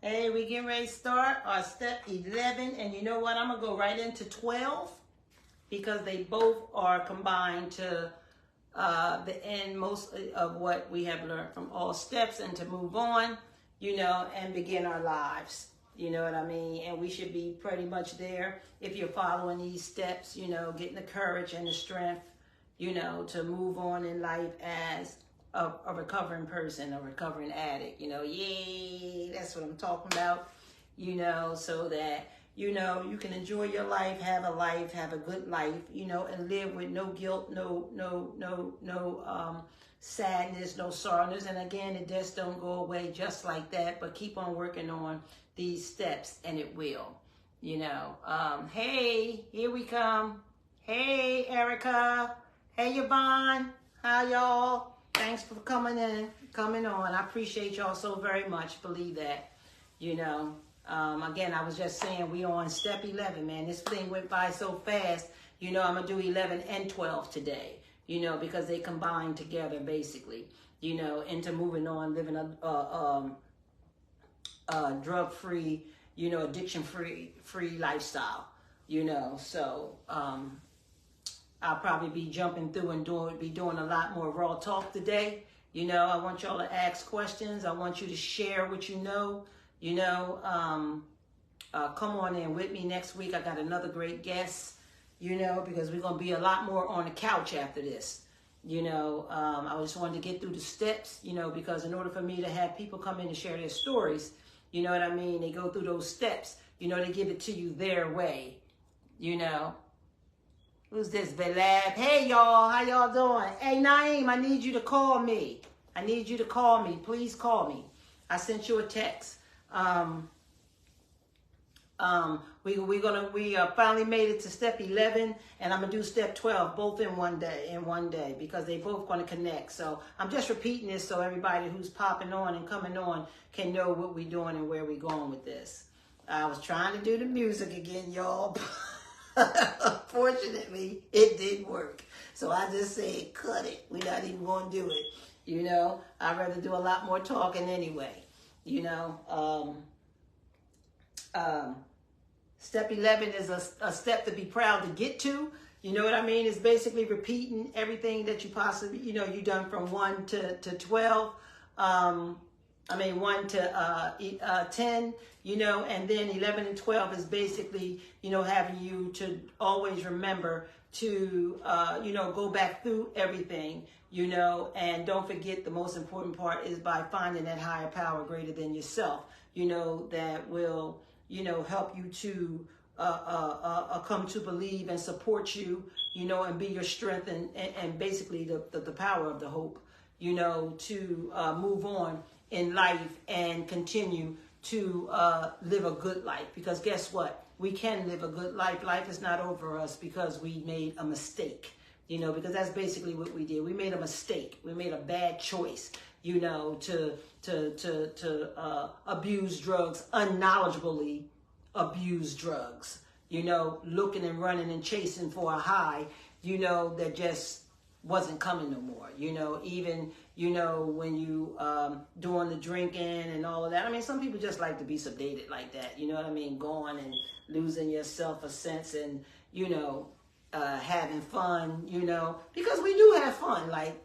Hey, we getting ready to start our step 11, and you know what? I'm gonna go right into 12 because they both are combined to the end most of what we have learned from all steps, and to move on, and begin our lives. You know what I mean? And we should be pretty much there if you're following these steps. Getting the courage and the strength, to move on in life as a recovering person, a recovering addict. Yay, that's what I'm talking about. So that you can enjoy your life, have a good life, and live with no guilt, no sadness, no sorrowness. And again, it just don't go away just like that, but keep on working on these steps and it will. Hey, here we come. Hey, Erica. Hey, Yvonne. How y'all? Thanks for coming on. I appreciate y'all so very much. Believe that. Again, I was just saying we on step 11, man. This thing went by so fast. I'm going to do 11 and 12 today, because they combine together basically, into moving on, living a drug-free, addiction-free lifestyle, So I'll probably be jumping through and doing a lot more raw talk today. I want y'all to ask questions. I want you to share what you know. Come on in with me next week. I got another great guest, because we're going to be a lot more on the couch after this. I just wanted to get through the steps, because in order for me to have people come in and share their stories, you know what I mean? They go through those steps, they give it to you their way, Who's this, Velab? Hey, y'all. How y'all doing? Hey, Naeem, I need you to call me. Please call me. I sent you a text. We finally made it to step 11, and I'm gonna do step 12 both in one day because they both gonna connect. So I'm just repeating this so everybody who's popping on and coming on can know what we're doing and where we're going with this. I was trying to do the music again, y'all. Unfortunately, it didn't work. So I just said, cut it. We're not even gonna do it. I'd rather do a lot more talking anyway. Step 11 is a step to be proud to get to. You know what I mean? It's basically repeating everything that you possibly, you've done from 1 to 12. 1 to 10, and then 11 and 12 is basically, having you to always remember to, go back through everything, and don't forget the most important part is by finding that higher power greater than yourself, that will, help you to come to believe and support you, and be your strength and basically the power of the hope, to move on in life and continue to live a good life. Because guess what? We can live a good life. Life is not over us because we made a mistake, because that's basically what we did. We made a mistake. We made a bad choice, to abuse drugs, unknowledgeably abuse drugs, looking and running and chasing for a high, that just wasn't coming no more, even, when you doing the drinking and all of that. I mean, some people just like to be sedated like that, you know what I mean? Going and losing yourself a sense and, having fun, because we do have fun, like,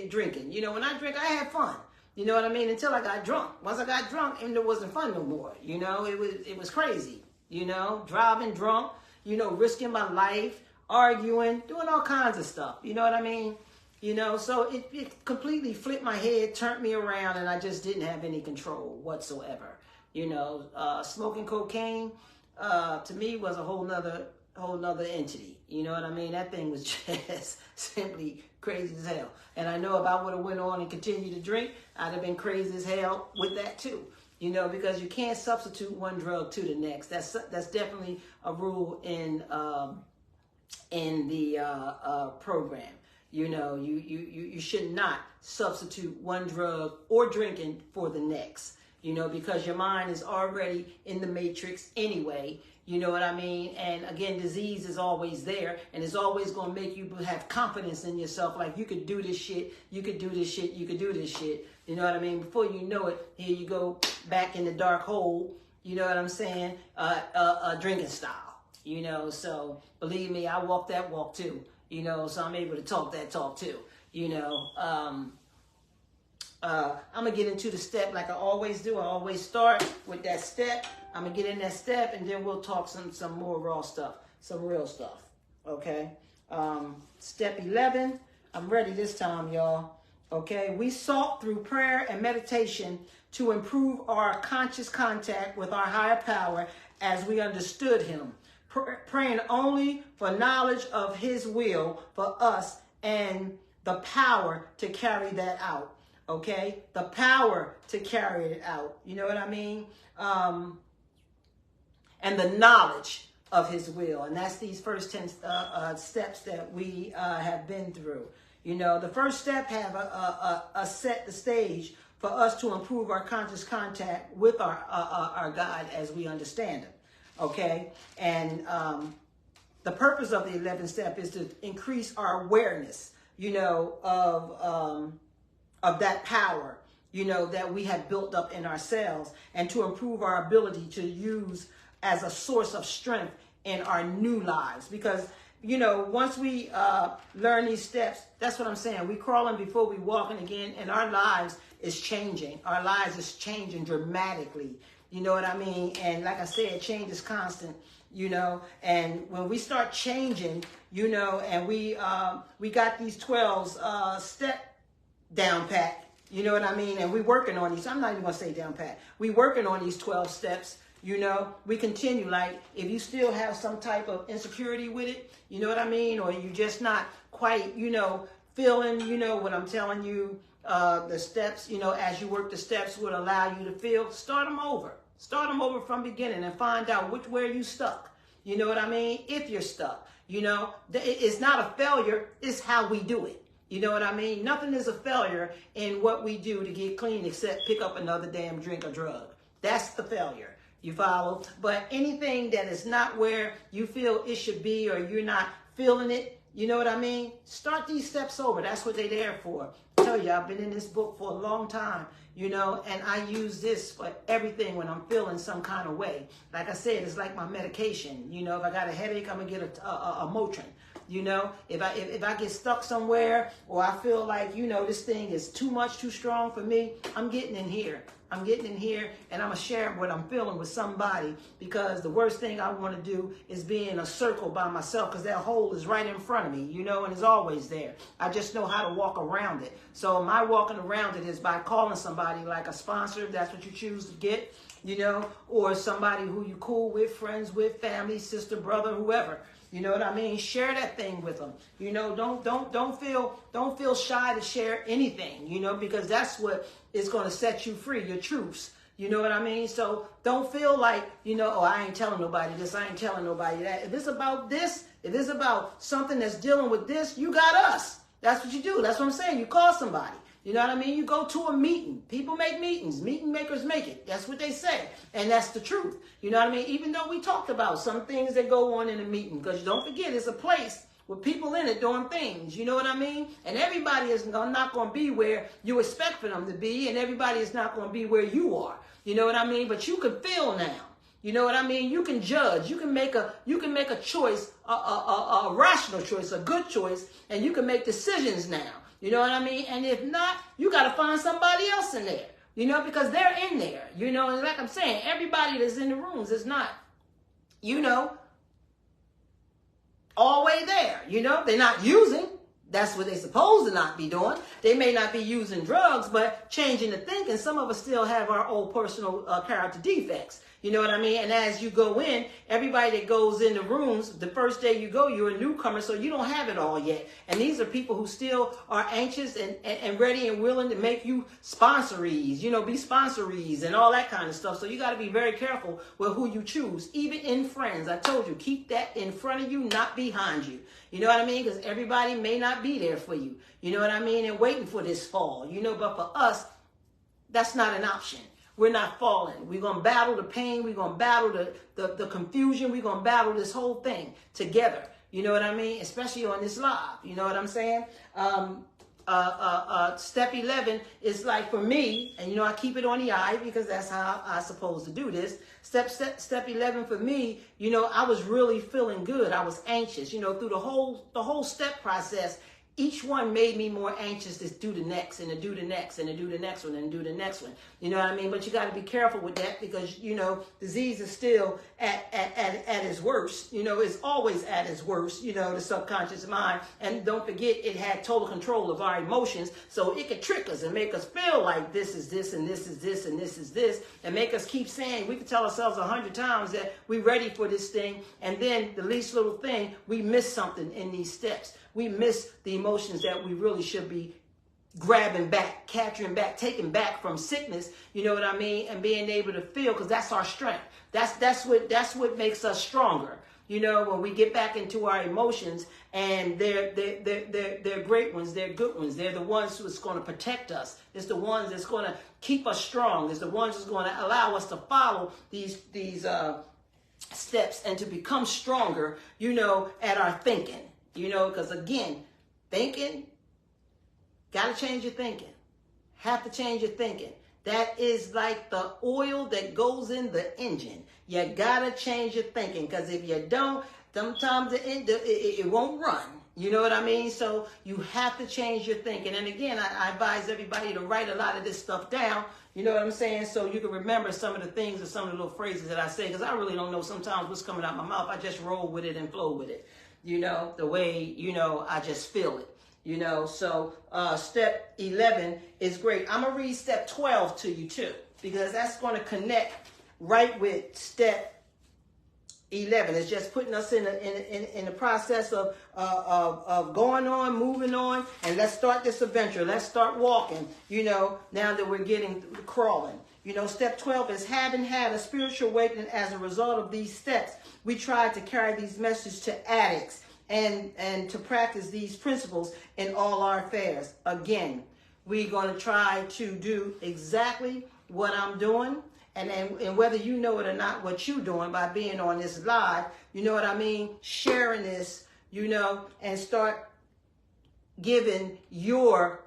drinking. When I drink, I have fun. You know what I mean? Until I got drunk. Once I got drunk, and it wasn't fun no more. It was crazy. Driving drunk, risking my life, arguing, doing all kinds of stuff. You know what I mean? So it completely flipped my head, turned me around, and I just didn't have any control whatsoever. Smoking cocaine, to me, was a whole nother entity. You know what I mean? That thing was just simply crazy as hell. And I know if I would have went on and continued to drink, I'd have been crazy as hell with that too. Because you can't substitute one drug to the next. That's definitely a rule in the program. You should not substitute one drug or drinking for the next. Because your mind is already in the matrix anyway. You know what I mean? And again, disease is always there, and it's always going to make you have confidence in yourself. Like, you could do this shit, you could do this shit, you could do this shit. You know what I mean? Before you know it, here you go back in the dark hole. You know what I'm saying? Drinking style. You know, so believe me, I walk that walk too. You know, so I'm able to talk that talk too. You know, I'm gonna get into the step like I always do. I always start with that step. I'm gonna get in that step, and then we'll talk some more raw stuff, some real stuff. Okay. Step 11. I'm ready this time, y'all. Okay. We sought through prayer and meditation to improve our conscious contact with our higher power as we understood him, praying only for knowledge of his will for us and the power to carry that out. Okay, the power to carry it out. You know what I mean? And the knowledge of his will. And that's these first 10 steps that we have been through. You know, the first step have a set the stage for us to improve our conscious contact with our God as we understand him. Okay, and the purpose of the 11th step is to increase our awareness, you know, of that power, you know, that we have built up in ourselves, and to improve our ability to use as a source of strength in our new lives. Because, you know, once we learn these steps, that's what I'm saying. We crawling before we walking again, and our lives is changing. Our lives is changing dramatically. You know what I mean? And like I said, change is constant, you know, and when we start changing, you know, and we got these 12 step down pat, you know what I mean? And we working on these. I'm not even gonna say down pat. We working on these 12 steps, you know. We continue. Like, if you still have some type of insecurity with it, you know what I mean? Or you just not quite, you know, feeling, you know, what I'm telling you, the steps, you know, as you work the steps would allow you to feel, start them over. Start them over from beginning and find out where you stuck. You know what I mean? If you're stuck, you know, it's not a failure. It's how we do it. You know what I mean? Nothing is a failure in what we do to get clean except pick up another damn drink or drug. That's the failure. You follow? But anything that is not where you feel it should be, or you're not feeling it, you know what I mean? Start these steps over. That's what they're there for. I tell you, I've been in this book for a long time, you know, and I use this for everything when I'm feeling some kind of way. Like I said, it's like my medication. You know, if I got a headache, I'm going to get a Motrin. You know, if I get stuck somewhere, or I feel like, you know, this thing is too much, too strong for me, I'm getting in here. I'm getting in here, and I'm going to share what I'm feeling with somebody, because the worst thing I want to do is be in a circle by myself, because that hole is right in front of me, you know, and it's always there. I just know how to walk around it. So my walking around it is by calling somebody, like a sponsor, if that's what you choose to get, you know, or somebody who you cool with, friends with, family, sister, brother, whoever. You know what I mean? Share that thing with them. You know, don't feel shy to share anything, you know, because that's what is going to set you free, your truths. You know what I mean? So don't feel like, you know, oh, I ain't telling nobody this, I ain't telling nobody that. If it's about this, if it's about something that's dealing with this, you got us. That's what you do. That's what I'm saying. You call somebody. You know what I mean? You go to a meeting. People make meetings. Meeting makers make it. That's what they say. And that's the truth. You know what I mean? Even though we talked about some things that go on in a meeting. Because don't forget, it's a place with people in it doing things. You know what I mean? And everybody is not going to be where you expect for them to be. And everybody is not going to be where you are. You know what I mean? But you can feel now. You know what I mean? You can judge. You can make a choice, a rational choice, a good choice. And you can make decisions now. You know what I mean? And if not, you got to find somebody else in there, you know, because they're in there, you know, and like I'm saying, everybody that's in the rooms is not, you know, all the way there, you know, they're not using. That's what they're supposed to not be doing. They may not be using drugs, but changing the thinking. Some of us still have our old personal character defects. You know what I mean? And as you go in, everybody that goes in the rooms, the first day you go, you're a newcomer, so you don't have it all yet. And these are people who still are anxious and ready and willing to make you sponsorees, you know, be sponsorees and all that kind of stuff. So you got to be very careful with who you choose, even in friends. I told you, keep that in front of you, not behind you. You know what I mean? Because everybody may not be there for you. You know what I mean? And waiting for this fall, you know, but for us, that's not an option. We're not falling. We're going to battle the pain. We're going to battle the confusion. We're going to battle this whole thing together. You know what I mean? Especially on this live. You know what I'm saying? Step 11 is like for me, and you know I keep it on the eye because that's how I'm supposed to do this. Step 11 for me, you know, I was really feeling good. I was anxious, you know, through the whole step process. Each one made me more anxious to do the next and to do the next and to do the next one and do the next one. You know what I mean? But you got to be careful with that because, you know, disease is still at its worst. You know, it's always at its worst, you know, the subconscious mind. And don't forget, it had total control of our emotions. So it could trick us and make us feel like this is this and this is this and this is this and make us keep saying, we could tell ourselves 100 times that we're ready for this thing. And then the least little thing, we miss something in these steps. We miss the emotions that we really should be grabbing back, capturing back, taking back from sickness, you know what I mean, and being able to feel, because that's our strength. That's what makes us stronger. You know, when we get back into our emotions, and they're great ones, they're good ones, they're the ones who's going to protect us. It's the ones that's going to keep us strong. It's the ones that's going to allow us to follow these steps and to become stronger, you know, at our thinking. You know, because again, thinking, got to change your thinking. Have to change your thinking. That is like the oil that goes in the engine. You got to change your thinking because if you don't, sometimes it won't run. You know what I mean? So you have to change your thinking. And again, I advise everybody to write a lot of this stuff down. You know what I'm saying? So you can remember some of the things or some of the little phrases that I say because I really don't know sometimes what's coming out my mouth. I just roll with it and flow with it. You know, the way, you know, I just feel it, you know. So step 11 is great. I'm going to read step 12 to you, too, because that's going to connect right with step 11. It's just putting us in the process of going on, moving on, and let's start this adventure. Let's start walking, you know, now that we're getting crawling. You know, step 12 is having had a spiritual awakening as a result of these steps. We tried to carry these messages to addicts and to practice these principles in all our affairs. Again, we're going to try to do exactly what I'm doing. And whether you know it or not, what you're doing by being on this live, you know what I mean? Sharing this, you know, and start giving your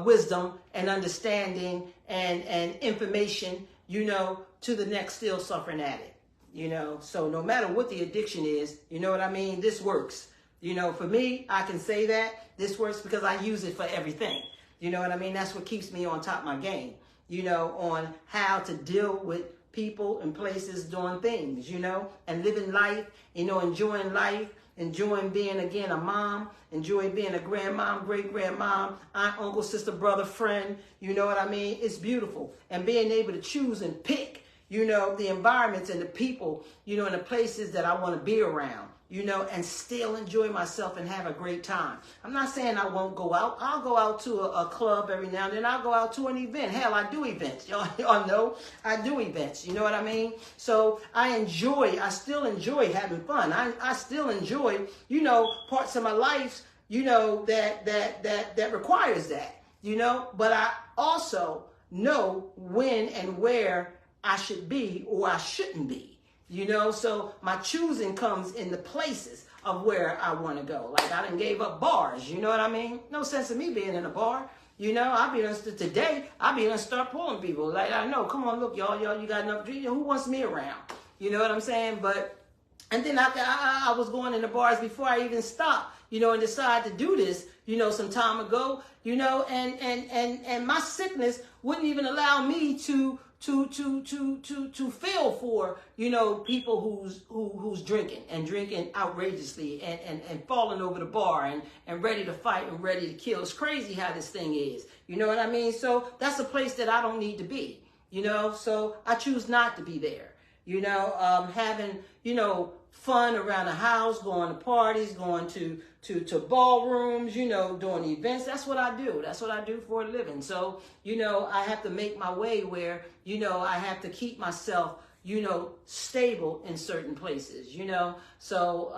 wisdom and understanding and information, you know, to the next still suffering addict, you know. So no matter what the addiction is, you know what I mean? This works. You know, for me, I can say that this works because I use it for everything. You know what I mean? That's what keeps me on top of my game, you know, on how to deal with people and places doing things, you know, and living life, you know, enjoying life, enjoying being, again, a mom, enjoying being a grandmom, great-grandmom, aunt, uncle, sister, brother, friend, you know what I mean? It's beautiful. And being able to choose and pick, you know, the environments and the people, you know, and the places that I want to be around, you know, and still enjoy myself and have a great time. I'm not saying I won't go out. I'll go out to a club every now and then. I'll go out to an event. Hell, I do events. Y'all know I do events. You know what I mean? So I still enjoy having fun. I still enjoy, you know, parts of my life, you know, that requires that, you know, but I also know when and where I should be or I shouldn't be. You know, so my choosing comes in the places of where I want to go. Like I done gave up bars, you know what I mean? No sense of me being in a bar. You know, today, I'll be gonna start pulling people. Like I know, come on, look, y'all, you got enough drink. Who wants me around? You know what I'm saying? And then I was going in the bars before I even stopped, you know, and decided to do this, you know, some time ago, you know, and my sickness wouldn't even allow me to feel for, you know, people who's drinking outrageously and falling over the bar and ready to fight and ready to kill. It's crazy how this thing is. You know what I mean? So that's a place that I don't need to be, you know, so I choose not to be there. You know, having, you know, fun around the house, going to parties, going to ballrooms, you know, doing events. That's what I do. That's what I do for a living. So, you know, I have to make my way where, you know, I have to keep myself, you know, stable in certain places, you know. So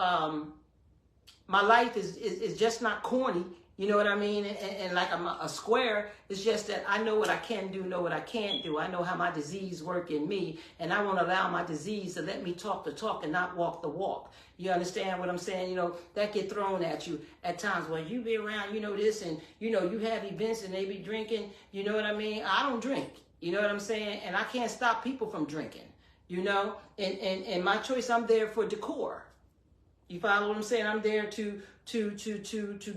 my life is just not corny You know what I mean? And like I'm a square, it's just that I know what I can do, know what I can't do. I know how my disease work in me, and I won't allow my disease to let me talk the talk and not walk the walk. You understand what I'm saying? You know, that get thrown at you at times when you be around, you know, this, and, you know, you have events and they be drinking. You know what I mean? I don't drink. You know what I'm saying? And I can't stop people from drinking, you know? And my choice, I'm there for decor. You follow what I'm saying? I'm there to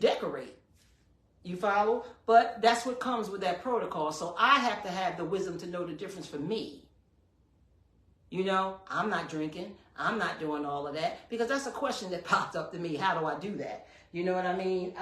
decorate. You follow? But that's what comes with that protocol. So I have to have the wisdom to know the difference for me. You know, I'm not drinking. I'm not doing all of that, because that's a question that popped up to me. How do I do that? You know what I mean?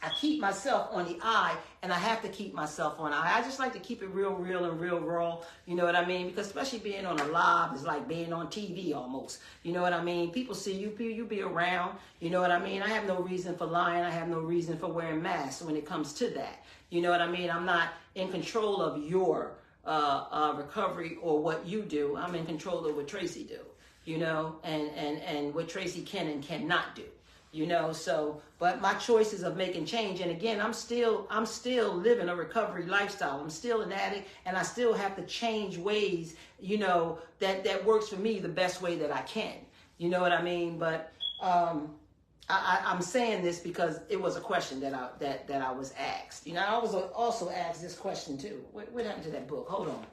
I keep myself on the eye, and I have to keep myself on the eye. I just like to keep it real and real raw. You know what I mean? Because especially being on a live is like being on TV almost. You know what I mean? People see you, you be around. You know what I mean? I have no reason for lying. I have no reason for wearing masks when it comes to that. You know what I mean? I'm not in control of your recovery or what you do. I'm in control of what Tracy do. You know, and what Tracy can and cannot do. You know, so, but my choices of making change. And again, I'm still living a recovery lifestyle. I'm still an addict, and I still have to change ways, you know, that works for me the best way that I can. You know what I mean? But I'm saying this because it was a question that I was asked. You know, I was also asked this question too. What happened to that book? Hold on.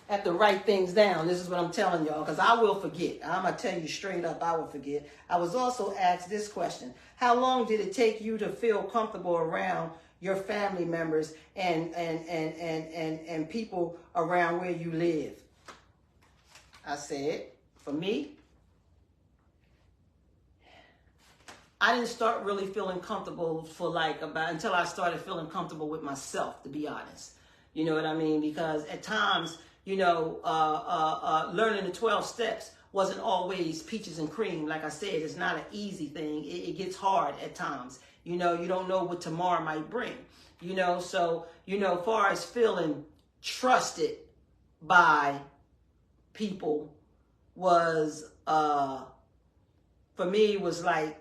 Have to write things down. This is what I'm telling y'all, because I will forget. I'm going to tell you straight up, I will forget. I was also asked this question. How long did it take you to feel comfortable around your family members and people around where you live? I said, for me, I didn't start really feeling comfortable until I started feeling comfortable with myself, to be honest. You know what I mean? Because at times, you know, learning the 12 steps wasn't always peaches and cream. Like I said, it's not an easy thing. It gets hard at times. You know, you don't know what tomorrow might bring. You know, so, you know, as far as feeling trusted by people was, for me, was like,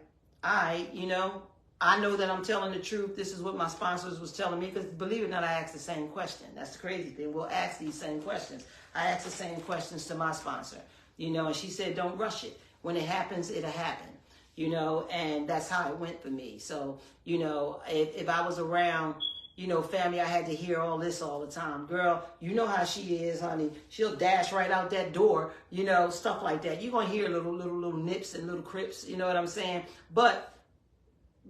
you know, I know that I'm telling the truth. This is what my sponsors was telling me, because believe it or not, I asked the same question. That's the crazy thing. We'll ask these same questions. I asked the same questions to my sponsor, you know, and she said, don't rush it. When it happens, it'll happen, you know, and that's how it went for me. So, you know, if I was around, you know, family, I had to hear all this all the time. Girl, you know how she is, honey. She'll dash right out that door, you know, stuff like that. You're going to hear little nips and little crips, you know what I'm saying? But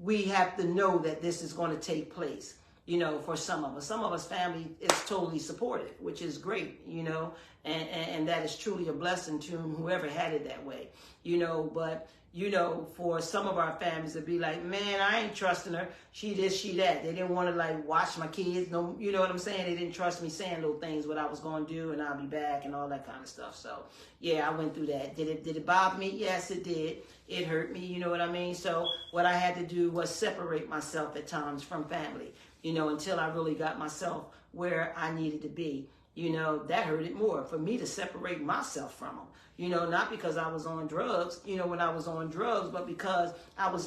we have to know that this is going to take place, you know, for some of us. Some of us family is totally supportive, which is great, you know, and that is truly a blessing to whoever had it that way, you know. But, you know, for some of our families to be like, man, I ain't trusting her. She this, she that. They didn't want to like watch my kids. No, you know what I'm saying? They didn't trust me saying little things, what I was going to do, and I'll be back and all that kind of stuff. So, yeah, I went through that. Did it bother me? Yes, it did. It hurt me, you know what I mean? So what I had to do was separate myself at times from family, you know, until I really got myself where I needed to be. You know, that hurted more for me to separate myself from them, you know, not because I was on drugs, you know, when I was on drugs, but because I was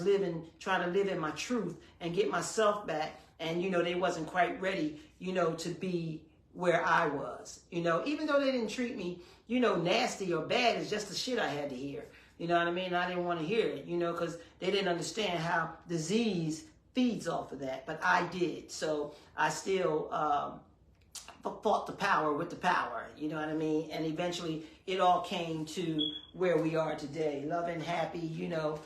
trying to live in my truth and get myself back. And, you know, they wasn't quite ready, you know, to be where I was, you know, even though they didn't treat me, you know, nasty or bad. It's just the shit I had to hear. You know what I mean? I didn't want to hear it, you know, because they didn't understand how disease feeds off of that. But I did. So I still fought the power with the power, you know what I mean? And eventually it all came to where we are today. Loving, happy, you know,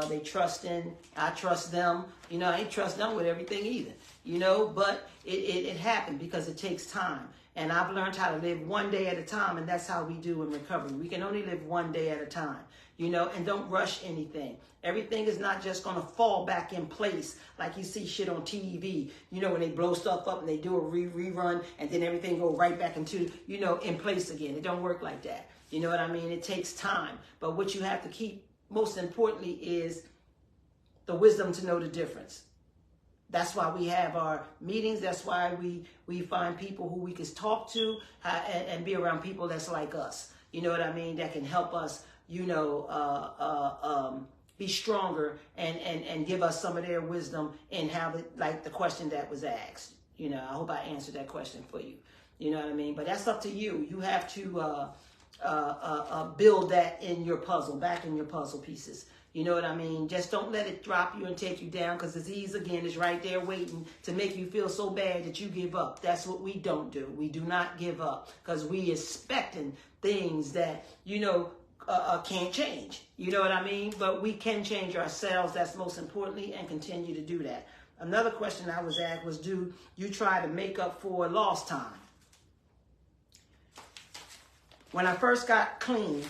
they trusting, I trust them. You know, I ain't trust them with everything either, you know, but it happened because it takes time. And I've learned how to live one day at a time, and that's how we do in recovery. We can only live one day at a time, you know, and don't rush anything. Everything is not just going to fall back in place like you see shit on TV, you know, when they blow stuff up and they do a rerun and then everything go right back into, you know, in place again. It don't work like that. You know what I mean? It takes time. But what you have to keep, most importantly, is the wisdom to know the difference. That's why we have our meetings. That's why we find people who we can talk to and be around people that's like us. You know what I mean? That can help us, you know, be stronger and give us some of their wisdom and how like the question that was asked. You know, I hope I answered that question for you. You know what I mean? But that's up to you. You have to build that in your puzzle, back in your puzzle pieces. You know what I mean? Just don't let it drop you and take you down, because disease, again, is right there waiting to make you feel so bad that you give up. That's what we don't do. We do not give up, because we expecting things that, you know, can't change. You know what I mean? But we can change ourselves. That's most importantly, and continue to do that. Another question I was asked was, do you try to make up for lost time? When I first got clean,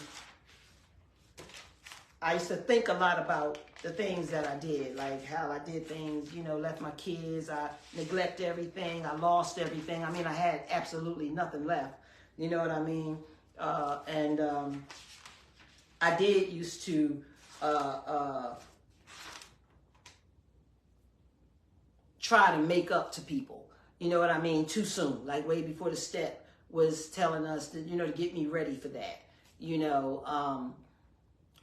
I used to think a lot about the things that I did, like how I did things, you know, left my kids, I neglected everything, I lost everything. I mean, I had absolutely nothing left. You know what I mean? I did used to try to make up to people, you know what I mean, too soon, like way before the step was telling us that, you know, to get me ready for that. You know,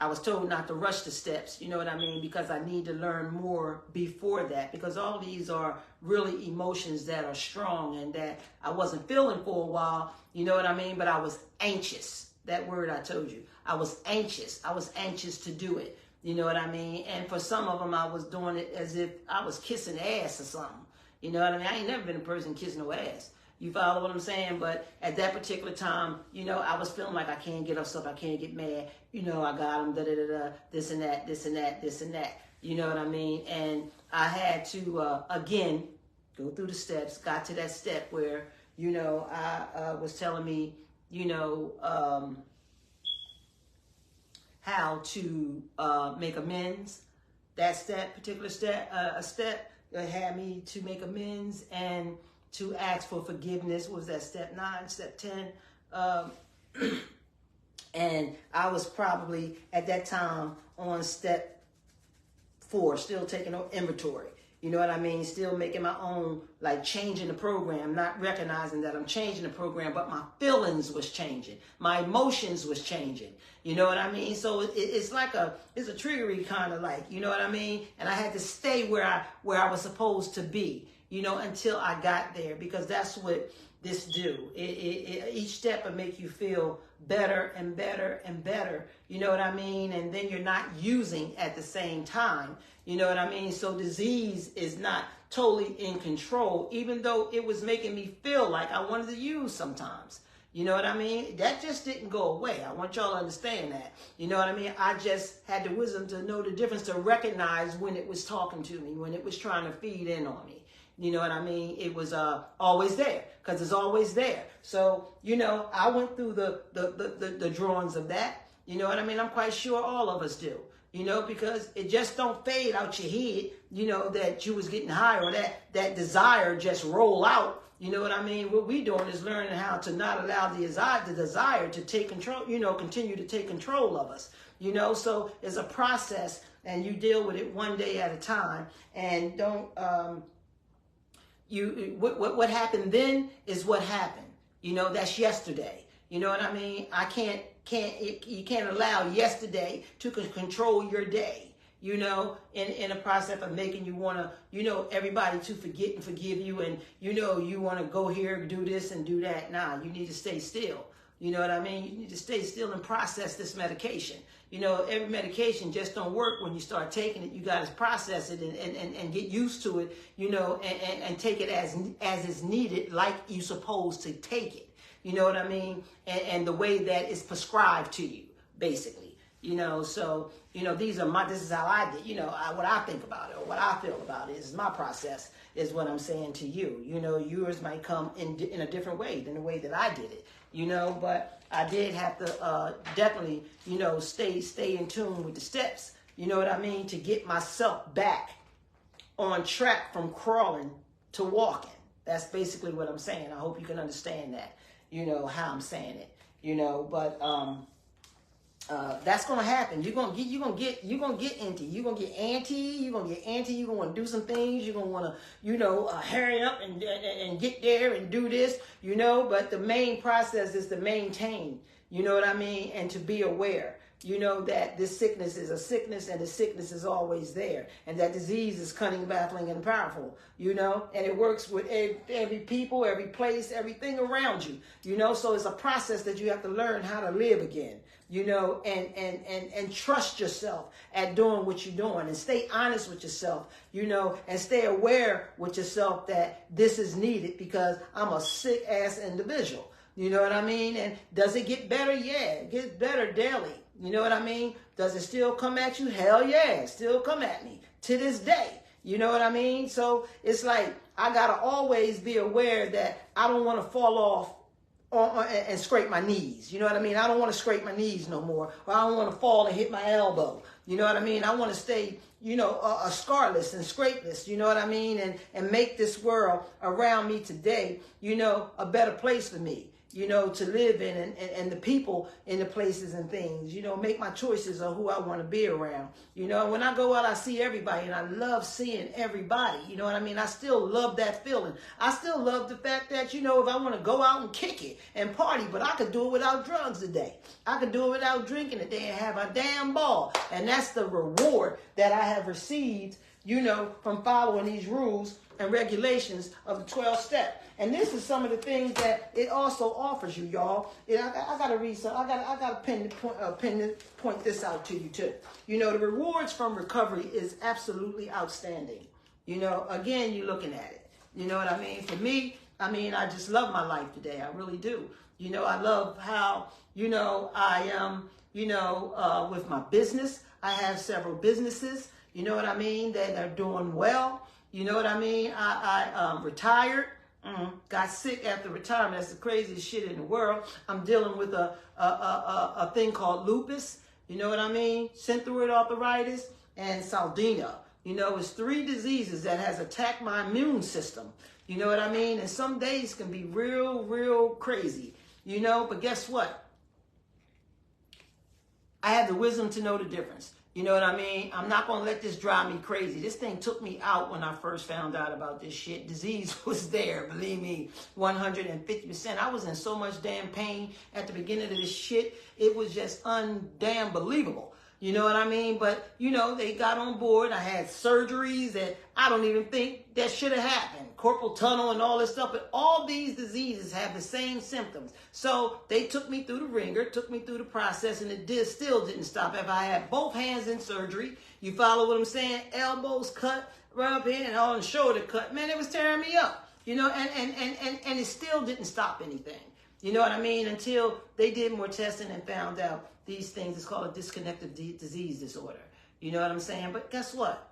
I was told not to rush the steps, you know what I mean, because I need to learn more before that, because all these are really emotions that are strong and that I wasn't feeling for a while, you know what I mean, but I was anxious. That word I told you, I was anxious. I was anxious to do it, you know what I mean, and for some of them I was doing it as if I was kissing ass or something, you know what I mean. I ain't never been a person kissing no ass. You follow what I'm saying? But at that particular time, you know, I was feeling like I can't get upset, I can't get mad. You know, I got them, this and that, this and that, this and that. You know what I mean? And I had to, again, go through the steps, got to that step where, you know, I was telling me, you know, how to make amends. That step, particular step, a step that had me to make amends and to ask for forgiveness. Was that step 9, step 10? And I was probably at that time on step 4, still taking inventory. You know what I mean? Still making my own, like changing the program, not recognizing that I'm changing the program, but my feelings was changing. My emotions was changing. You know what I mean? So it's like it's a triggery kind of like, you know what I mean? And I had to stay where I was supposed to be, you know, until I got there, because that's what this do. Each step will make you feel better and better and better. You know what I mean? And then you're not using at the same time. You know what I mean? So disease is not totally in control, even though it was making me feel like I wanted to use sometimes. You know what I mean? That just didn't go away. I want y'all to understand that. You know what I mean? I just had the wisdom to know the difference, to recognize when it was talking to me, when it was trying to feed in on me. You know what I mean? It was always there, because it's always there. So, you know, I went through the drawings of that. You know what I mean? I'm quite sure all of us do. You know, because it just don't fade out your head, you know, that you was getting high, or that desire just roll out. You know what I mean? What we doing is learning how to not allow the desire to take control, you know, continue to take control of us. You know, so it's a process, and you deal with it one day at a time, and don't, what happened then is what happened. You know, that's yesterday. You know what I mean? You can't allow yesterday to control your day, you know, in a process of making you want to, you know, everybody to forget and forgive you. And, you know, you want to go here, do this and do that. Nah, you need to stay still. You know what I mean? You need to stay still and process this medication. You know, every medication just don't work when you start taking it. You got to process it and get used to it, you know, and take it as is needed, like you supposed to take it. You know what I mean? And the way that it's prescribed to you, basically. You know, so, you know, this is how I did, you know, what I think about it, or what I feel about it is my process, is what I'm saying to you. You know, yours might come in a different way than the way that I did it, you know, but I did have to definitely, you know, stay in tune with the steps, you know what I mean, to get myself back on track from crawling to walking. That's basically what I'm saying. I hope you can understand that. You know how I'm saying it, you know, but that's gonna happen. You're gonna get antsy. You're gonna get antsy. You're gonna want to do some things. You're gonna want to, you know, hurry up and get there and do this, you know. But the main process is to maintain. You know what I mean, and to be aware. you know, that this sickness is a sickness and the sickness is always there. And that disease is cunning, baffling, and powerful, you know. And it works with every people, every place, everything around you, you know. So it's a process that you have to learn how to live again, you know, and trust yourself at doing what you're doing, and stay honest with yourself, you know, and stay aware with yourself that this is needed because I'm a sick ass individual. You know what I mean? And does it get better? Yeah, it gets better daily. You know what I mean? Does it still come at you? Hell yeah, it still come at me to this day. You know what I mean? So it's like I got to always be aware that I don't want to fall off and scrape my knees. You know what I mean? I don't want to scrape my knees no more. Or I don't want to fall and hit my elbow. You know what I mean? I want to stay, you know, scarless and scrapeless. You know what I mean? And make this world around me today, you know, a better place for me, you know, to live in, and the people in the places and things, you know, make my choices of who I want to be around. You know, when I go out, I see everybody, and I love seeing everybody. You know what I mean? I still love that feeling. I still love the fact that, you know, if I want to go out and kick it and party, but I could do it without drugs today. I could do it without drinking today and have a damn ball. And that's the reward that I have received, you know, from following these rules and regulations of the 12 step. And this is some of the things that it also offers you, y'all. I got to read some. I got to point this out to you too. You know, the rewards from recovery is absolutely outstanding. You know, again, you're looking at it. You know what I mean? For me, I mean, I just love my life today. I really do. You know, I love how, you know, I am, you know, with my business. I have several businesses, you know what I mean, that are doing well. You know what I mean? I retired. Got sick after retirement. That's the craziest shit in the world. I'm dealing with a thing called lupus. You know what I mean? Syntheroid arthritis and Saldina. You know, it's 3 diseases that has attacked my immune system. You know what I mean? And some days can be real crazy. You know, but guess what? I have the wisdom to know the difference. You know what I mean? I'm not going to let this drive me crazy. This thing took me out when I first found out about this shit. Disease was there, believe me, 150%. I was in so much damn pain at the beginning of this shit. It was just undamn believable. You know what I mean? But, you know, they got on board. I had surgeries that I don't even think that should have happened. Corporal tunnel and all this stuff. But all these diseases have the same symptoms. So they took me through the ringer, took me through the process, and it still didn't stop. If I had both hands in surgery, you follow what I'm saying? Elbows cut, right up here, and all the shoulder cut. Man, it was tearing me up. You know, and it still didn't stop anything. You know what I mean? Until they did more testing and found out these things. It's called a disconnective disease disorder. You know what I'm saying? But guess what?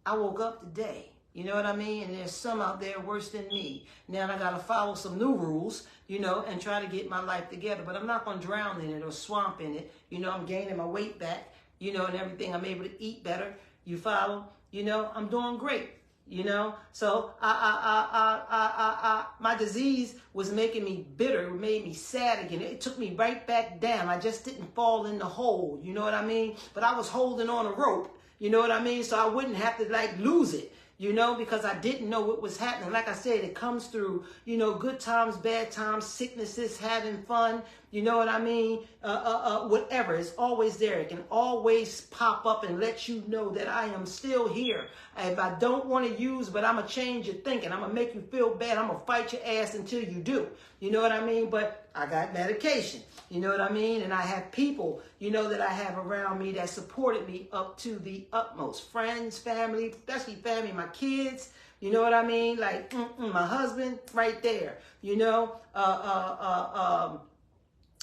I woke up today. You know what I mean? And there's some out there worse than me. Now I got to follow some new rules, you know, and try to get my life together. But I'm not going to drown in it or swamp in it. You know, I'm gaining my weight back, you know, and everything. I'm able to eat better. You follow? You know, I'm doing great. You know, so my disease was making me bitter. It made me sad again. It took me right back down. I just didn't fall in the hole. You know what I mean? But I was holding on a rope. You know what I mean? So I wouldn't have to like lose it. You know, because I didn't know what was happening. Like I said, it comes through, you know, good times, bad times, sicknesses, having fun. You know what I mean? Whatever. It's always there. It can always pop up and let you know that I am still here. If I don't want to use, but I'm going to change your thinking. I'm going to make you feel bad. I'm going to fight your ass until you do. You know what I mean? But I got medication. You know what I mean? And I have people, you know, that I have around me that supported me up to the utmost. Friends, family, especially family, my kids. You know what I mean? Like my husband right there. You know,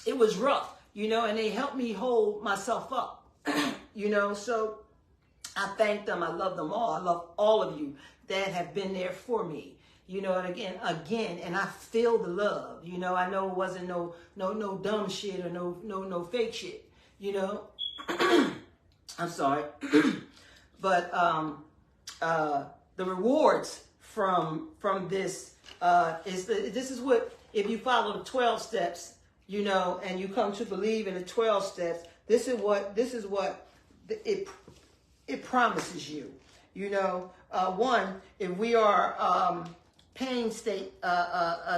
it was rough, you know, and they helped me hold myself up, you know, so I thank them. I love them all. I love all of you that have been there for me, you know, and again, and I feel the love, you know. I know it wasn't no dumb shit or no fake shit, you know. I'm sorry. But the rewards from this this is what, if you follow the 12 steps, you know, and you come to believe in the 12 steps, this is what it promises you. You know, one, if we are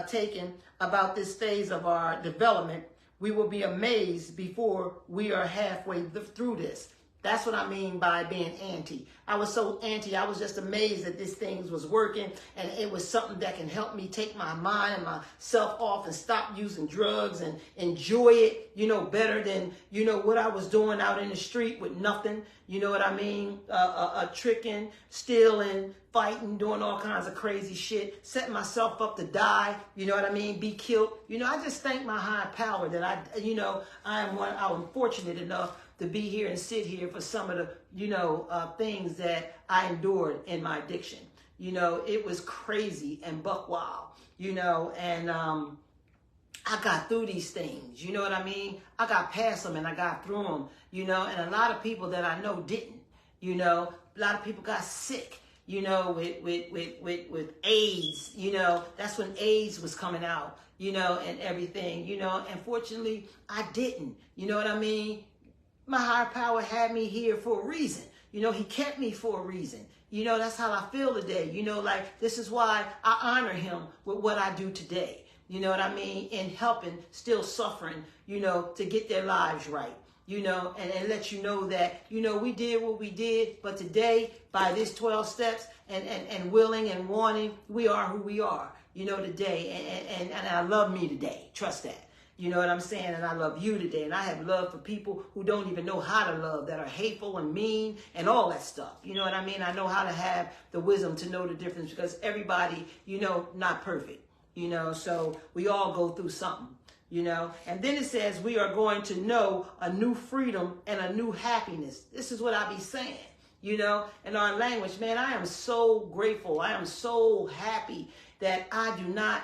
taken about this phase of our development, We will be amazed before we are halfway through this. That's what I mean by being anti. I was so anti, I was just amazed that this thing was working, and it was something that can help me take my mind and myself off and stop using drugs and enjoy it, better than, what I was doing out in the street with nothing, you know what I mean? Tricking, stealing, fighting, doing all kinds of crazy shit, setting myself up to die, you know what I mean? Be killed. I just thank my higher power that I'm fortunate enough to be here and sit here for some of the, things that I endured in my addiction. It was crazy and buck wild, and I got through these things, you know what I mean? I got past them and I got through them, and a lot of people that I know didn't, a lot of people got sick, with AIDS, that's when AIDS was coming out, and everything, and fortunately I didn't, you know what I mean? My higher power had me here for a reason. He kept me for a reason. That's how I feel today. This is why I honor him with what I do today. You know what I mean? In helping still suffering, to get their lives right. And let you know that, we did what we did, but today, by this 12 steps and willing and wanting, we are who we are, today. And I love me today. Trust that. You know what I'm saying? And I love you today. And I have love for people who don't even know how to love, that are hateful and mean and all that stuff. You know what I mean? I know how to have the wisdom to know the difference, because everybody, not perfect. So we all go through something, And then it says we are going to know a new freedom and a new happiness. This is what I be saying, in our language. Man, I am so grateful. I am so happy that I do not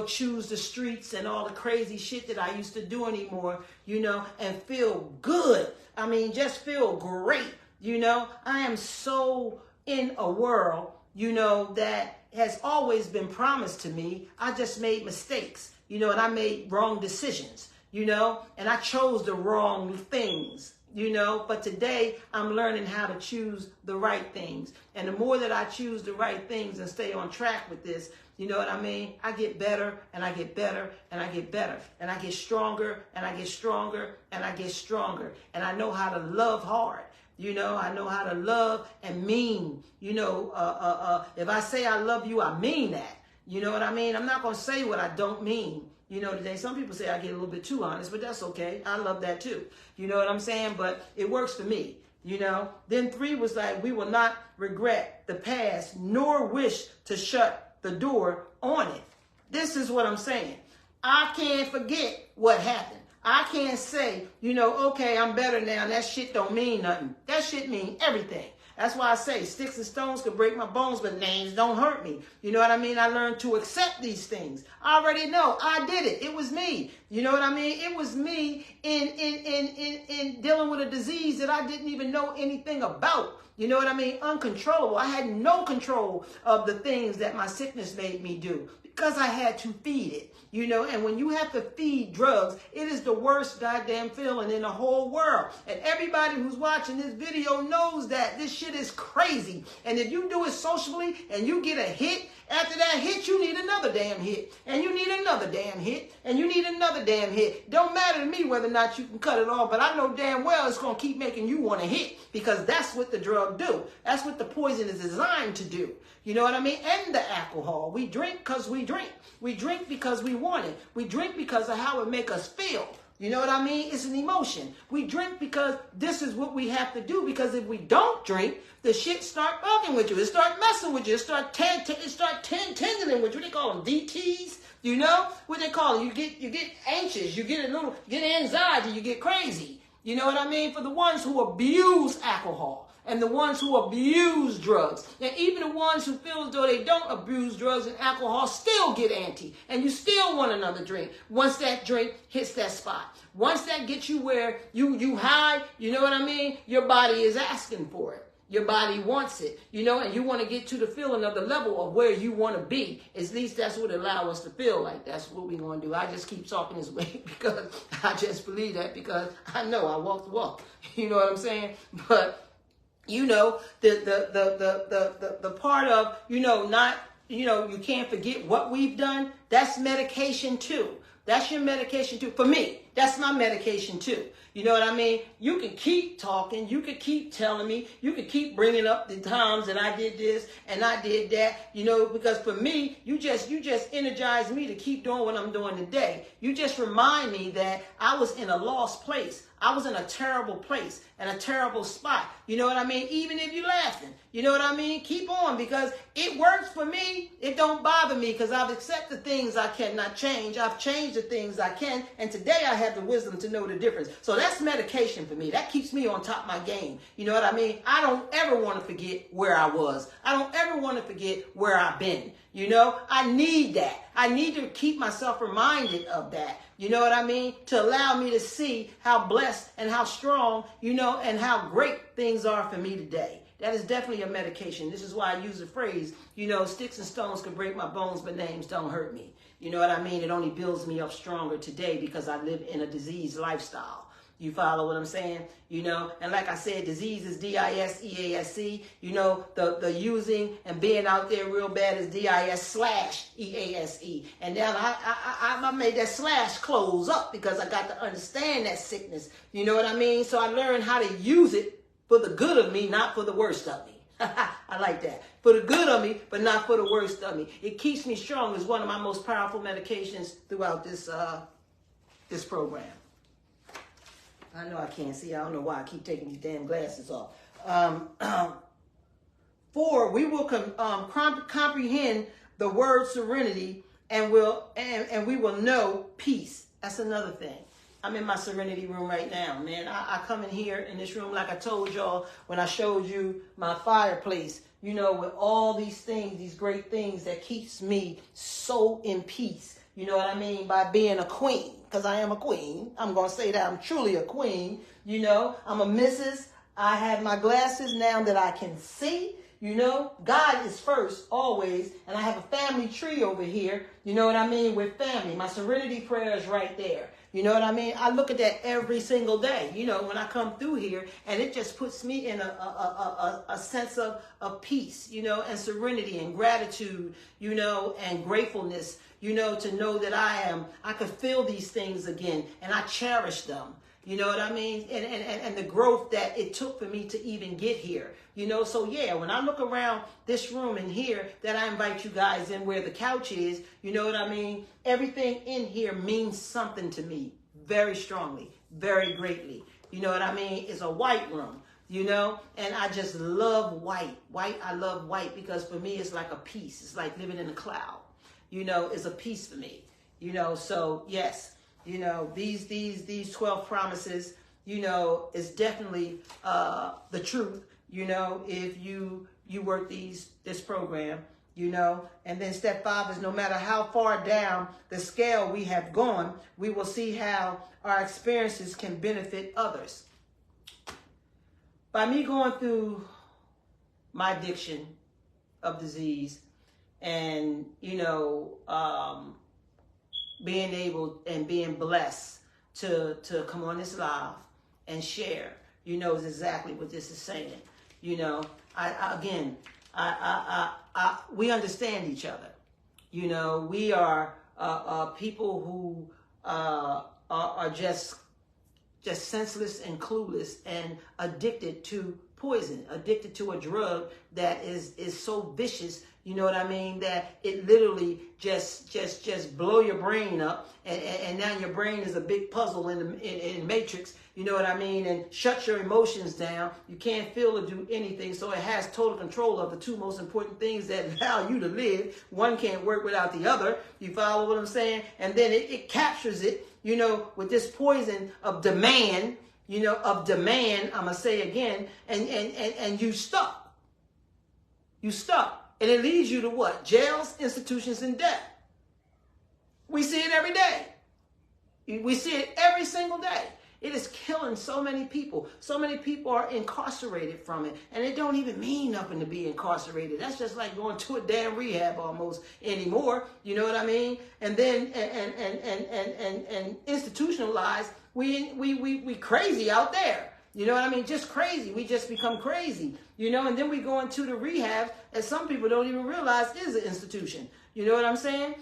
choose the streets and all the crazy shit that I used to do anymore, and feel good. I mean, just feel great, I am so in a world, that has always been promised to me. I just made mistakes, and I made wrong decisions, and I chose the wrong things. But today I'm learning how to choose the right things. And the more that I choose the right things and stay on track with this, you know what I mean? I get better and I get better and I get better. And I get stronger and I get stronger and I get stronger. And I know how to love hard. I know how to love and mean. If I say I love you, I mean that. You know what I mean? I'm not going to say what I don't mean. Today, some people say I get a little bit too honest, but that's okay. I love that too. You know what I'm saying? But it works for me, Then 3 was like, we will not regret the past, nor wish to shut the door on it. This is what I'm saying. I can't forget what happened. I can't say, okay, I'm better now. That shit don't mean nothing. That shit mean everything. That's why I say sticks and stones could break my bones, but names don't hurt me. You know what I mean? I learned to accept these things. I already know. I did it. It was me. You know what I mean? It was me in dealing with a disease that I didn't even know anything about. You know what I mean? Uncontrollable. I had no control of the things that my sickness made me do because I had to feed it. And when you have to feed drugs, it is the worst goddamn feeling in the whole world. And everybody who's watching this video knows that this shit is crazy. And if you do it socially and you get a hit, after that hit, you need another damn hit. And you need another damn hit. And you need another damn hit. Don't matter to me whether or not you can cut it off, but I know damn well it's going to keep making you want to hit, because that's what the drug do. That's what the poison is designed to do. You know what I mean? And the alcohol. We drink because we drink. We drink because we want it. We drink because of how it make us feel. You know what I mean? It's an emotion. We drink because this is what we have to do, because if we don't drink, the shit start fucking with you. It start messing with you. It start tending with you. What they call them? DTs? You know what they call it? You get anxious. You get anxiety. You get crazy. You know what I mean? For the ones who abuse alcohol and the ones who abuse drugs, and even the ones who feel as though they don't abuse drugs and alcohol still get anti, and you still want another drink once that drink hits that spot. Once that gets you where you high, you know what I mean? Your body is asking for it. Your body wants it, and you want to get to the feeling of the level of where you want to be. At least that's what allows us to feel like that's what we're going to do. I just keep talking this way because I just believe that, because I know I walk the walk. You know what I'm saying? But the part of, not, you can't forget what we've done. That's medication too. That's your medication too. For me, that's my medication too. You know what I mean? You can keep talking. You can keep telling me. You can keep bringing up the times that I did this and I did that. You know, because for me, you just energize me to keep doing what I'm doing today. You just remind me that I was in a lost place. I was in a terrible place and a terrible spot. You know what I mean? Even if you're laughing, you know what I mean? Keep on, because it works for me. It don't bother me because I've accepted things I cannot change. I've changed the things I can. And today I have the wisdom to know the difference. So that's medication for me. That keeps me on top of my game. You know what I mean? I don't ever want to forget where I was. I don't ever want to forget where I've been. You know, I need that. I need to keep myself reminded of that. You know what I mean? To allow me to see how blessed and how strong, you know, and how great things are for me today. That is definitely a medication. This is why I use the phrase, you know, sticks and stones can break my bones, but names don't hurt me. You know what I mean? It only builds me up stronger today because I live in a diseased lifestyle. You follow what I'm saying? You know, and like I said, disease is D-I-S-E-A-S-E. You know, the using and being out there real bad is D-I-S/E-A-S-E. And then I made that slash close up because I got to understand that sickness. You know what I mean? So I learned how to use it for the good of me, not for the worst of me. I like that. For the good of me, but not for the worst of me. It keeps me strong. It's one of my most powerful medications throughout this program. I know I can't see. I don't know why I keep taking these damn glasses off. 4, we will comprehend the word serenity and we will know peace. That's another thing. I'm in my serenity room right now, man. I come in here in this room like I told y'all when I showed you my fireplace, you know, with all these things, these great things that keeps me so in peace. You know what I mean? By being a queen. Because I am a queen. I'm going to say that I'm truly a queen. You know, I'm a missus. I have my glasses now that I can see. You know, God is first, always. And I have a family tree over here. You know what I mean? With family. My serenity prayer is right there. You know what I mean? I look at that every single day, you know, when I come through here, and it just puts me in a sense of peace, you know, and serenity and gratitude, you know, and gratefulness, you know, to know that I could feel these things again, and I cherish them. You know what I mean? And the growth that it took for me to even get here. You know, so yeah, when I look around this room and here that I invite you guys in where the couch is, you know what I mean? Everything in here means something to me very strongly, very greatly. You know what I mean? It's a white room, you know, and I just love white. I love white because for me, it's like a peace. It's like living in a cloud, you know, it's a peace for me, you know, so yes. You know, these 12 promises, you know, is definitely the truth, you know, if you work this program, you know. And then step 5 is no matter how far down the scale we have gone, we will see how our experiences can benefit others. By me going through my addiction of disease and, you know, being able and being blessed to come on this live and share, you know, is exactly what this is saying. You know, we understand each other. You know, we are people who are just senseless and clueless and addicted to poison, addicted to a drug that is so vicious. You know what I mean? That it literally just blow your brain up, and now your brain is a big puzzle in Matrix. You know what I mean? And shut your emotions down. You can't feel or do anything. So it has total control of the 2 most important things that allow you to live. One can't work without the other. You follow what I'm saying? And then it captures it, you know, with this poison of demand. You know, of demand. I'm gonna say again, and you stuck. You stuck. And it leads you to what? Jails, institutions, and death. We see it every day. We see it every single day. It is killing so many people. So many people are incarcerated from it. And it don't even mean nothing to be incarcerated. That's just like going to a damn rehab almost anymore. You know what I mean? And then and institutionalized, we crazy out there. You know what I mean? Just crazy. We just become crazy, you know, and then we go into the rehab that some people don't even realize is an institution. You know what I'm saying?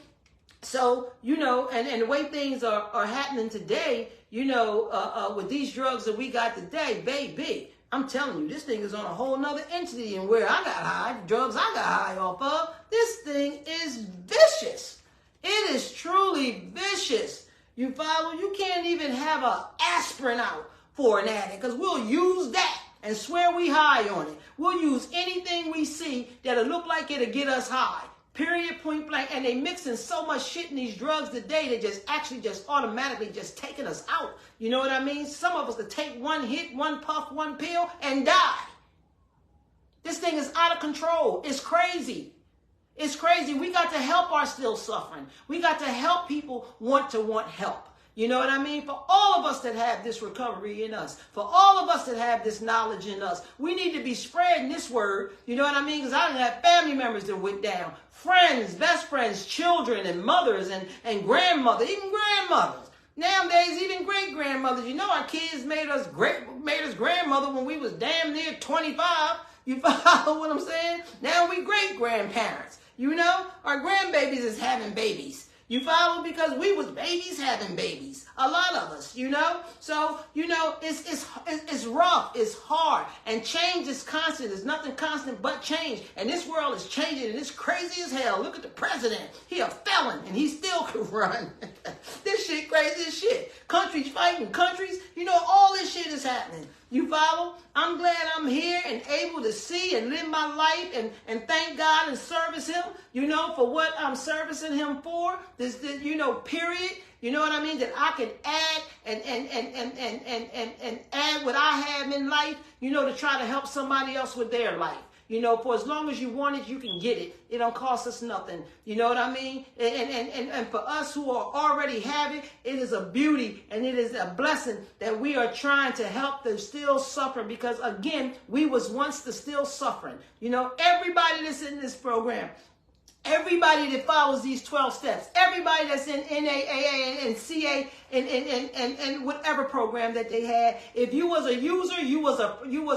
So, and the way things are happening today, with these drugs that we got today, baby, I'm telling you, this thing is on a whole nother entity. And where I got high, the drugs I got high off of, this thing is vicious. It is truly vicious. You follow? You can't even have an aspirin out for an addict, because we'll use that and swear we high on it. We'll use anything we see that'll look like it'll get us high. Period, point blank. And they mixing so much shit in these drugs today, they just automatically just taking us out. You know what I mean? Some of us could take one hit, one puff, one pill, and die. This thing is out of control. It's crazy. It's crazy. We got to help our still suffering. We got to help people want help. You know what I mean? For all of us that have this recovery in us, for all of us that have this knowledge in us, we need to be spreading this word. You know what I mean? Because I done have family members that went down, friends, best friends, children, and mothers, and grandmothers, even grandmothers. Nowadays, even great grandmothers. You know, our kids made us grandmother when we was damn near 25. You follow what I'm saying? Now we great grandparents. You know, our grandbabies is having babies. You follow? Because we was babies having babies. A lot of us, So, it's rough. It's hard. And change is constant. There's nothing constant but change. And this world is changing, and it's crazy as hell. Look at the president. He a felon, and he still can run. This shit crazy as shit. Countries fighting countries. All this shit is happening. You follow? I'm glad I'm here and able to see and live my life and thank God and service him, for what I'm servicing him for. This period. You know what I mean? That I can add and add what I have in life, to try to help somebody else with their life. For as long as you want it, you can get it. It don't cost us nothing. You know what I mean? And for us who are already have it, it is a beauty and it is a blessing that we are trying to help them still suffer, because again, we was once the still suffering. Everybody that's in this program, everybody that follows these 12 steps, everybody that's in NAAA and CA and whatever program that they had, if you was a user, you was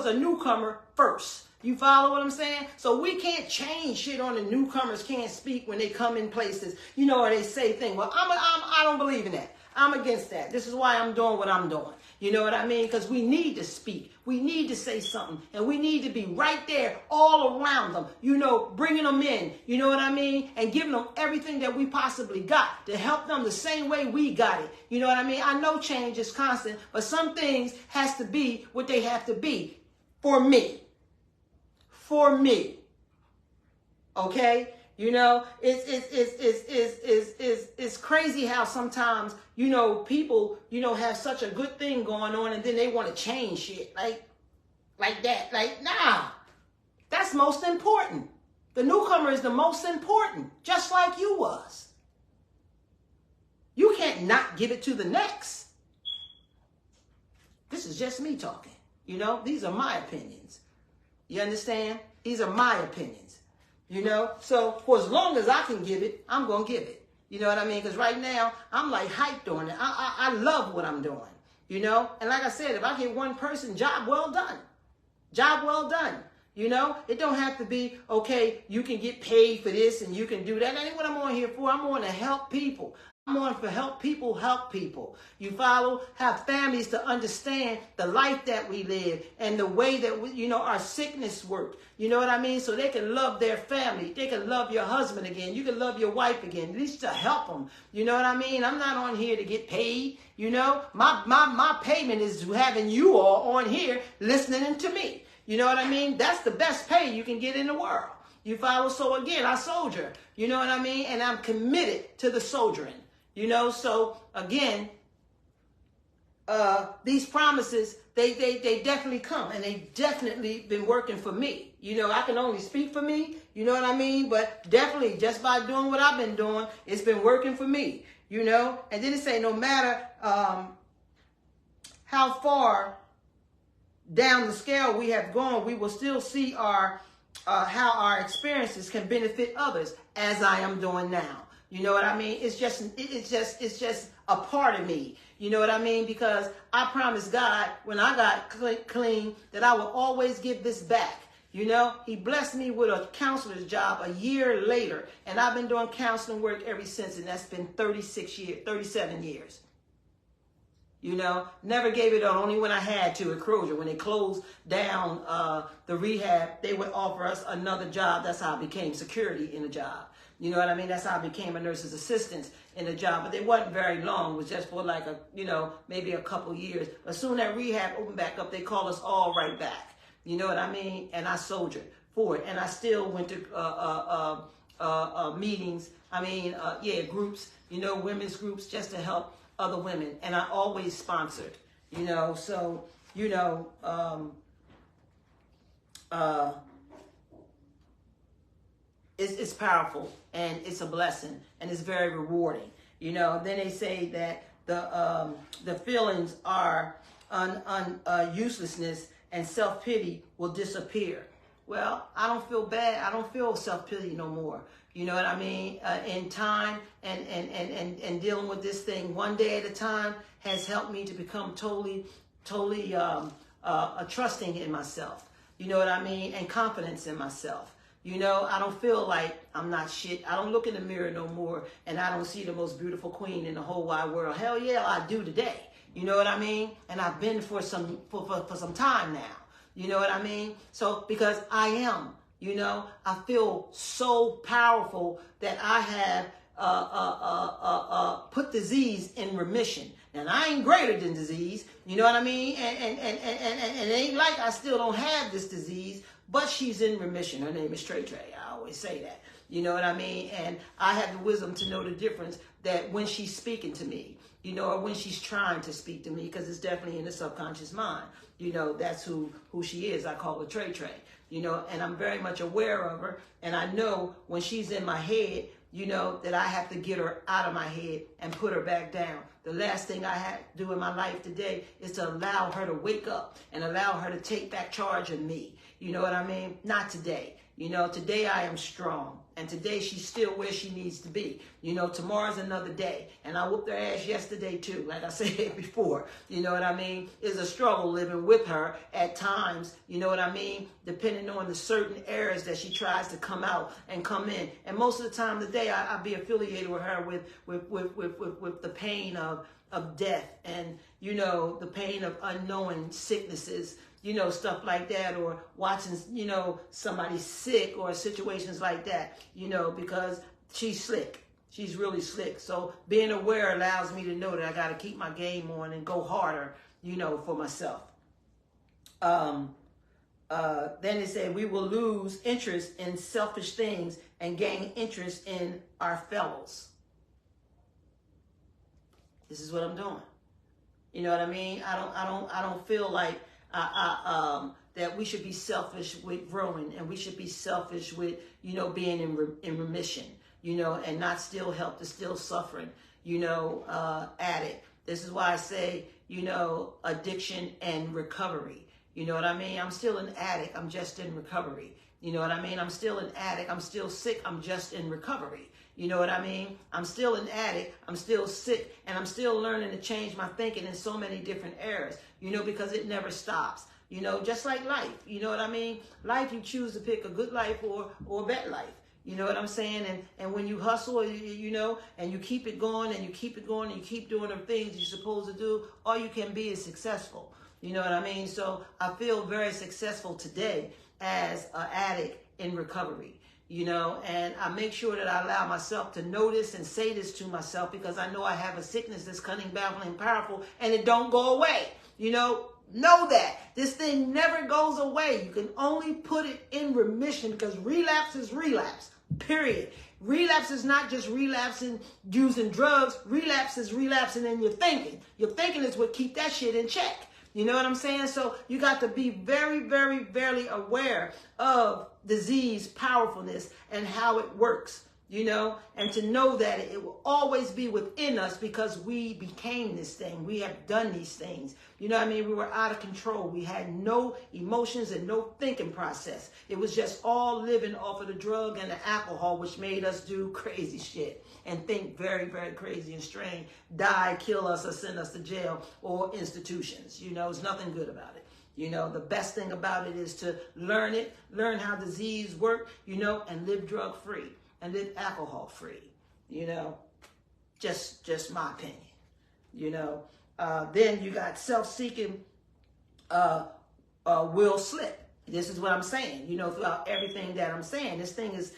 a newcomer first. You follow what I'm saying? So we can't change shit on the newcomers can't speak when they come in places, or they say things. Well, I don't believe in that. I'm against that. This is why I'm doing what I'm doing. You know what I mean? Because we need to speak. We need to say something. And we need to be right there all around them, bringing them in. You know what I mean? And giving them everything that we possibly got to help them the same way we got it. You know what I mean? I know change is constant, but some things has to be what they have to be for me. For me. Okay? It's crazy how sometimes, people, have such a good thing going on and then they want to change shit like that. Like, nah, that's most important. The newcomer is the most important, just like you was. You can't not give it to the next. This is just me talking. These are my opinions. You understand? These are my opinions. So for as long as I can give it, I'm going to give it. You know what I mean? Because right now, I'm like hyped on it. I love what I'm doing. And like I said, if I get one person, job well done. Job well done. It don't have to be, okay, you can get paid for this and you can do that. That ain't what I'm on here for. I'm on to help people. I'm on to help people. You follow? Have families to understand the life that we live and the way that we, our sickness work. You know what I mean? So they can love their family. They can love your husband again. You can love your wife again. At least to help them. You know what I mean? I'm not on here to get paid. My payment is having you all on here listening to me. You know what I mean? That's the best pay you can get in the world. You follow? So again, I soldier. You know what I mean? And I'm committed to the soldiering. So again, these promises, they definitely come, and they definitely been working for me. I can only speak for me, you know what I mean? But definitely just by doing what I've been doing, it's been working for me, And then it say no matter how far down the scale we have gone, we will still see how our experiences can benefit others, as I am doing now. You know what I mean? It's just a part of me. You know what I mean? Because I promised God when I got clean that I will always give this back. You know, he blessed me with a counselor's job a year later. And I've been doing counseling work ever since. And that's been 37 years. You know, never gave it up, only when I had to at Crozier. When they closed down the rehab, they would offer us another job. That's how I became security in a job. You know what I mean? That's how I became a nurse's assistant in a job. But it wasn't very long. It was just for like maybe a couple years. But soon that rehab opened back up, they called us all right back. You know what I mean? And I soldiered for it. And I still went to meetings. Groups, women's groups, just to help other women. And I always sponsored, so, it's powerful and it's a blessing and it's very rewarding. Then they say that the feelings are uselessness and self-pity will disappear. Well, I don't feel bad. I don't feel self-pity no more. You know what I mean? In time and dealing with this thing one day at a time has helped me to become totally trusting in myself. You know what I mean? And confidence in myself. I don't feel like I'm not shit. I don't look in the mirror no more and I don't see the most beautiful queen in the whole wide world. Hell yeah, I do today. You know what I mean? And I've been for some time now. You know what I mean? So because I am, I feel so powerful that I have put disease in remission. And I ain't greater than disease. You know what I mean? And it ain't like I still don't have this disease, but she's in remission. Her name is Trey Trey. I always say that. You know what I mean? And I have the wisdom to know the difference that when she's speaking to me, or when she's trying to speak to me, because it's definitely in the subconscious mind. That's who she is. I call her Trey Trey. And I'm very much aware of her. And I know when she's in my head, that I have to get her out of my head and put her back down. The last thing I have to do in my life today is to allow her to wake up and allow her to take back charge of me. You know what I mean? Not today. Today I am strong. And today she's still where she needs to be. Tomorrow's another day. And I whooped her ass yesterday too, like I said before. You know what I mean? It's a struggle living with her at times, you know what I mean? Depending on the certain areas that she tries to come out and come in. And most of the time today, I'll be affiliated with her with the pain of death and, the pain of unknown sicknesses, stuff like that, or watching, somebody sick or situations like that, because she's slick. She's really slick. So being aware allows me to know that I got to keep my game on and go harder, for myself. Then they say we will lose interest in selfish things and gain interest in our fellows. This is what I'm doing. You know what I mean? I don't feel like that we should be selfish with growing, and we should be selfish with, being in remission, and not still help the still suffering, addict. This is why I say, addiction and recovery. You know what I mean? I'm still an addict. I'm just in recovery. You know what I mean? I'm still an addict. I'm still sick. I'm just in recovery. You know what I mean? I'm still an addict. I'm still sick. And I'm still learning to change my thinking in so many different areas, because it never stops. Just like life. You know what I mean? Life, you choose to pick a good life or a bad life. You know what I'm saying? And when you hustle, and you keep it going and you keep it going and you keep doing the things you're supposed to do, all you can be is successful. You know what I mean? So I feel very successful today as an addict in recovery. And I make sure that I allow myself to notice and say this to myself, because I know I have a sickness that's cunning, baffling, powerful, and it don't go away. Know that this thing never goes away. You can only put it in remission, because relapse is relapse, period. Relapse is not just relapsing using drugs. Relapse is relapsing in your thinking. Your thinking is what keep that shit in check. You know what I'm saying? So you got to be very, very, very aware of disease powerfulness and how it works, and to know that it will always be within us, because we became this thing. We have done these things. You know what I mean? We were out of control. We had no emotions and no thinking process. It was just all living off of the drug and the alcohol, which made us do crazy shit and think very, very crazy and strange, die, kill us, or send us to jail or institutions. There's nothing good about it. You know, the best thing about it is to learn it, learn how disease work, you know, and live drug free and live alcohol free. You know, just my opinion. You know, then you got self-seeking will slip. This is what I'm saying. You know, throughout everything that I'm saying, this thing is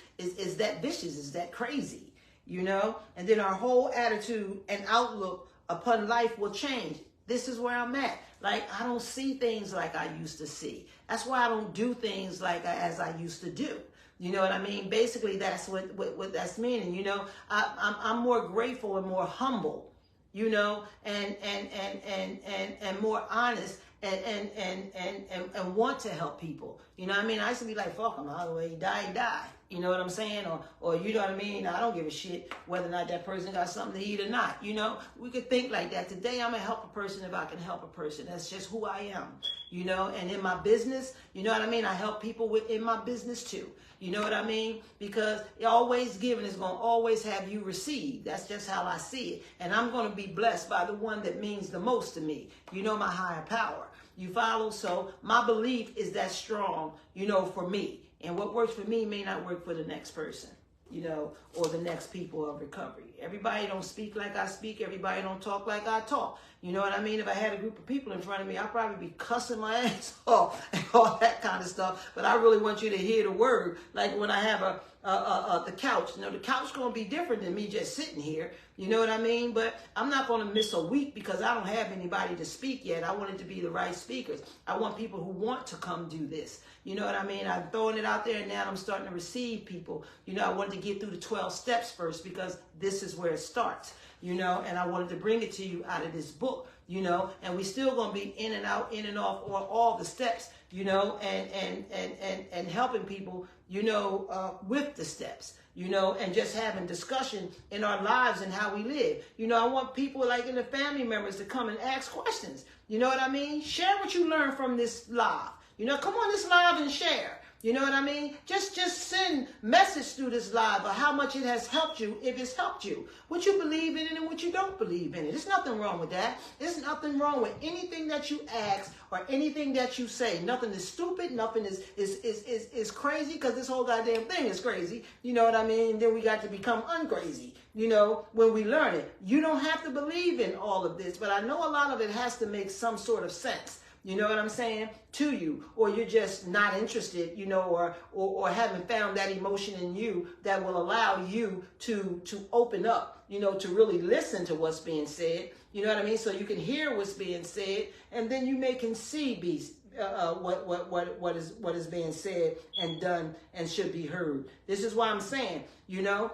that vicious, is that crazy. You know, and then our whole attitude and outlook upon life will change. This is where I'm at. Like, I don't see things like I used to see. That's why I don't do things like as I used to do. You know what I mean? Basically, that's what that's meaning. You know, I'm more grateful and more humble. You know, and more honest and want to help people. You know what I mean? I used to be like, fuck them, all the way, die. You know what I'm saying? Or you know what I mean? I don't give a shit whether or not that person got something to eat or not. You know, we could think like that. Today, I'm going to help a person if I can help a person. That's just who I am. You know, and in my business, you know what I mean? I help people in my business too. You know what I mean? Because always giving is going to always have you receive. That's just how I see it. And I'm going to be blessed by the one that means the most to me. You know, my higher power. You follow? So my belief is that strong, you know, for me. And what works for me may not work for the next person, you know, or the next people of recovery. Everybody don't speak like I speak. Everybody don't talk like I talk. You know what I mean? If I had a group of people in front of me, I'd probably be cussing my ass off and all that kind of stuff. But I really want you to hear the word. Like when I have the couch. You know, the couch going to be different than me just sitting here. You know what I mean? But I'm not going to miss a week because I don't have anybody to speak yet. I want it to be the right speakers. I want people who want to come do this. You know what I mean? I'm throwing it out there and now I'm starting to receive people. You know, I wanted to get through the 12 steps first because this is where it starts. You know, and I wanted to bring it to you out of this book, you know, and we still going to be in and out, in and off on all the steps, you know, and helping people, you know, with the steps, you know, and just having discussion in our lives and how we live. You know, I want people like in the family members to come and ask questions. You know what I mean? Share what you learned from this live. You know, come on this live and share. You know what I mean? Just send message through this live of how much it has helped you, if it's helped you. What you believe in it and what you don't believe in it. There's nothing wrong with that. There's nothing wrong with anything that you ask or anything that you say. Nothing is stupid. Nothing is crazy because this whole goddamn thing is crazy. You know what I mean? Then we got to become uncrazy, you know, when we learn it. You don't have to believe in all of this, but I know a lot of it has to make some sort of sense. You know what I'm saying? To you, or you're just not interested, you know, or haven't found that emotion in you that will allow you to open up, you know, to really listen to what's being said. You know what I mean? So you can hear what's being said, and then you can see what is being said and done and should be heard. This is why I'm saying, you know,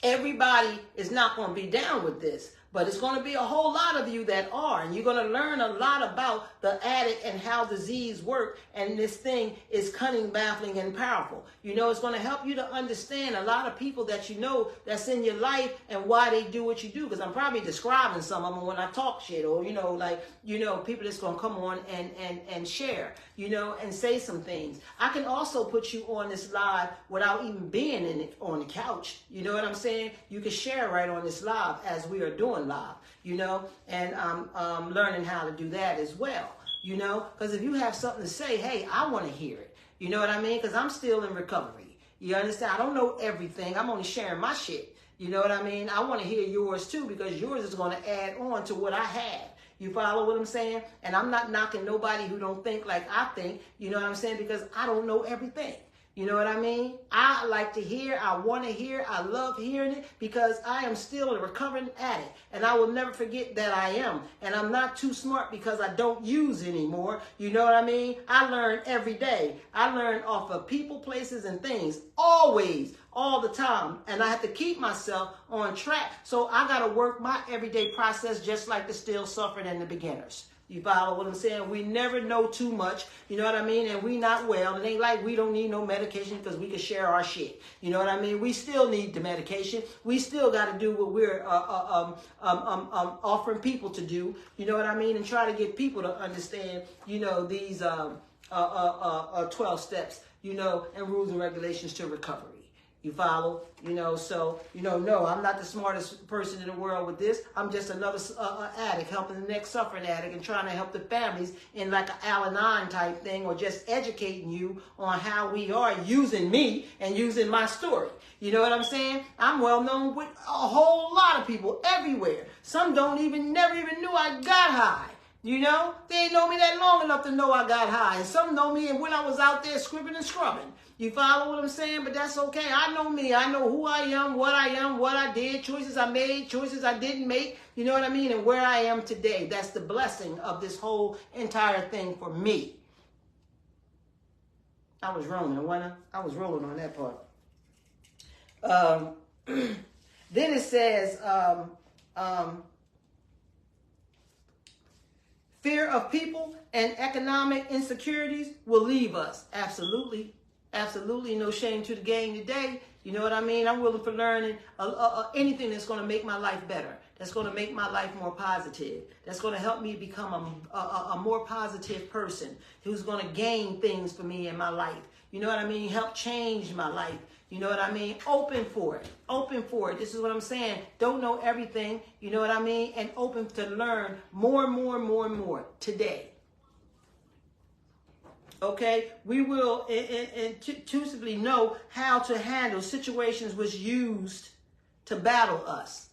everybody is not going to be down with this. But it's going to be a whole lot of you that are, and you're going to learn a lot about the addict and how disease work. And this thing is cunning, baffling, and powerful. You know, it's going to help you to understand a lot of people that you know that's in your life and why they do what you do. Because I'm probably describing some of them when I talk shit, or, you know, like, you know, people that's going to come on and share, you know, and say some things. I can also put you on this live without even being in it on the couch. You know what I'm saying? You can share right on this live as we are doing live, you know, and I'm learning how to do that as well, you know, because if you have something to say, hey, I want to hear it. You know what I mean? Because I'm still in recovery. You understand? I don't know everything. I'm only sharing my shit. You know what I mean? I want to hear yours too, because yours is going to add on to what I have. You follow what I'm saying? And I'm not knocking nobody who don't think like I think, you know what I'm saying? Because I don't know everything. You know what I mean? I like to hear, I want to hear, I love hearing it because I am still a recovering addict and I will never forget that I am. And I'm not too smart because I don't use anymore. You know what I mean? I learn every day. I learn off of people, places, and things. Always, all the time. And I have to keep myself on track. So I got to work my everyday process just like the still suffering and the beginners. You follow what I'm saying? We never know too much, you know what I mean? And we not well. It ain't like we don't need no medication because we can share our shit. You know what I mean? We still need the medication. We still got to do what we're offering people to do. You know what I mean? And try to get people to understand, you know, these 12 steps, you know, and rules and regulations to recovery. You follow? You know, so, you know, no, I'm not the smartest person in the world with this. I'm just another addict, helping the next suffering addict and trying to help the families in like an Al-Anon type thing, or just educating you on how we are using me and using my story. You know what I'm saying? I'm well known with a whole lot of people everywhere. Some never even knew I got high. You know, they ain't know me that long enough to know I got high. And some know me when I was out there scribbling and scrubbing. You follow what I'm saying? But that's okay. I know me. I know who I am, what I did, choices I made, choices I didn't make. You know what I mean? And where I am today. That's the blessing of this whole entire thing for me. I was rolling on that part. Then it says, fear of people and economic insecurities will leave us. Absolutely. Absolutely. No shame to the game today. You know what I mean? I'm willing for learning anything that's going to make my life better. That's going to make my life more positive. That's going to help me become a more positive person who's going to gain things for me in my life. You know what I mean? Help change my life. You know what I mean? Open for it. Open for it. This is what I'm saying. Don't know everything. You know what I mean? And open to learn more and more and more and more today. Okay? We will intuitively know how to handle situations which used to battle us.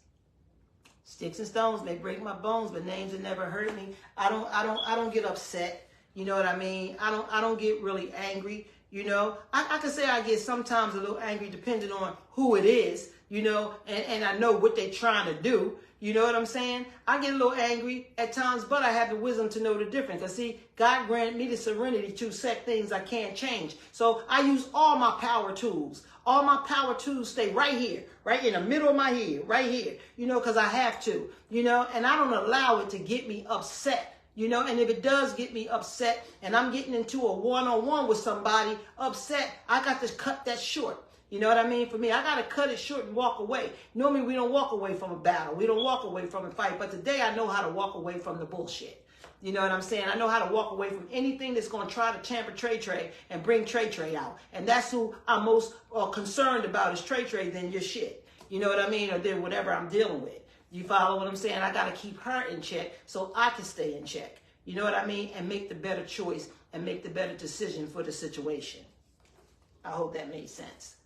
Sticks and stones may break my bones, but names have never hurt me. I don't get upset. You know what I mean? I don't get really angry. You know, I can say I get sometimes a little angry depending on who it is, you know, and I know what they're trying to do. You know what I'm saying? I get a little angry at times, but I have the wisdom to know the difference. Because, see, God granted me the serenity to set things I can't change. So I use all my power tools. All my power tools stay right here, right in the middle of my head, right here, you know, because I have to, you know, and I don't allow it to get me upset. You know, and if it does get me upset and I'm getting into a one-on-one with somebody upset, I got to cut that short. You know what I mean? For me, I got to cut it short and walk away. Normally, we don't walk away from a battle. We don't walk away from a fight. But today, I know how to walk away from the bullshit. You know what I'm saying? I know how to walk away from anything that's going to try to tamper Trey and bring Trey out. And that's who I'm most concerned about is Trey than your shit. You know what I mean? Or then whatever I'm dealing with. You follow what I'm saying? I got to keep her in check so I can stay in check. You know what I mean? And make the better choice and make the better decision for the situation. I hope that made sense,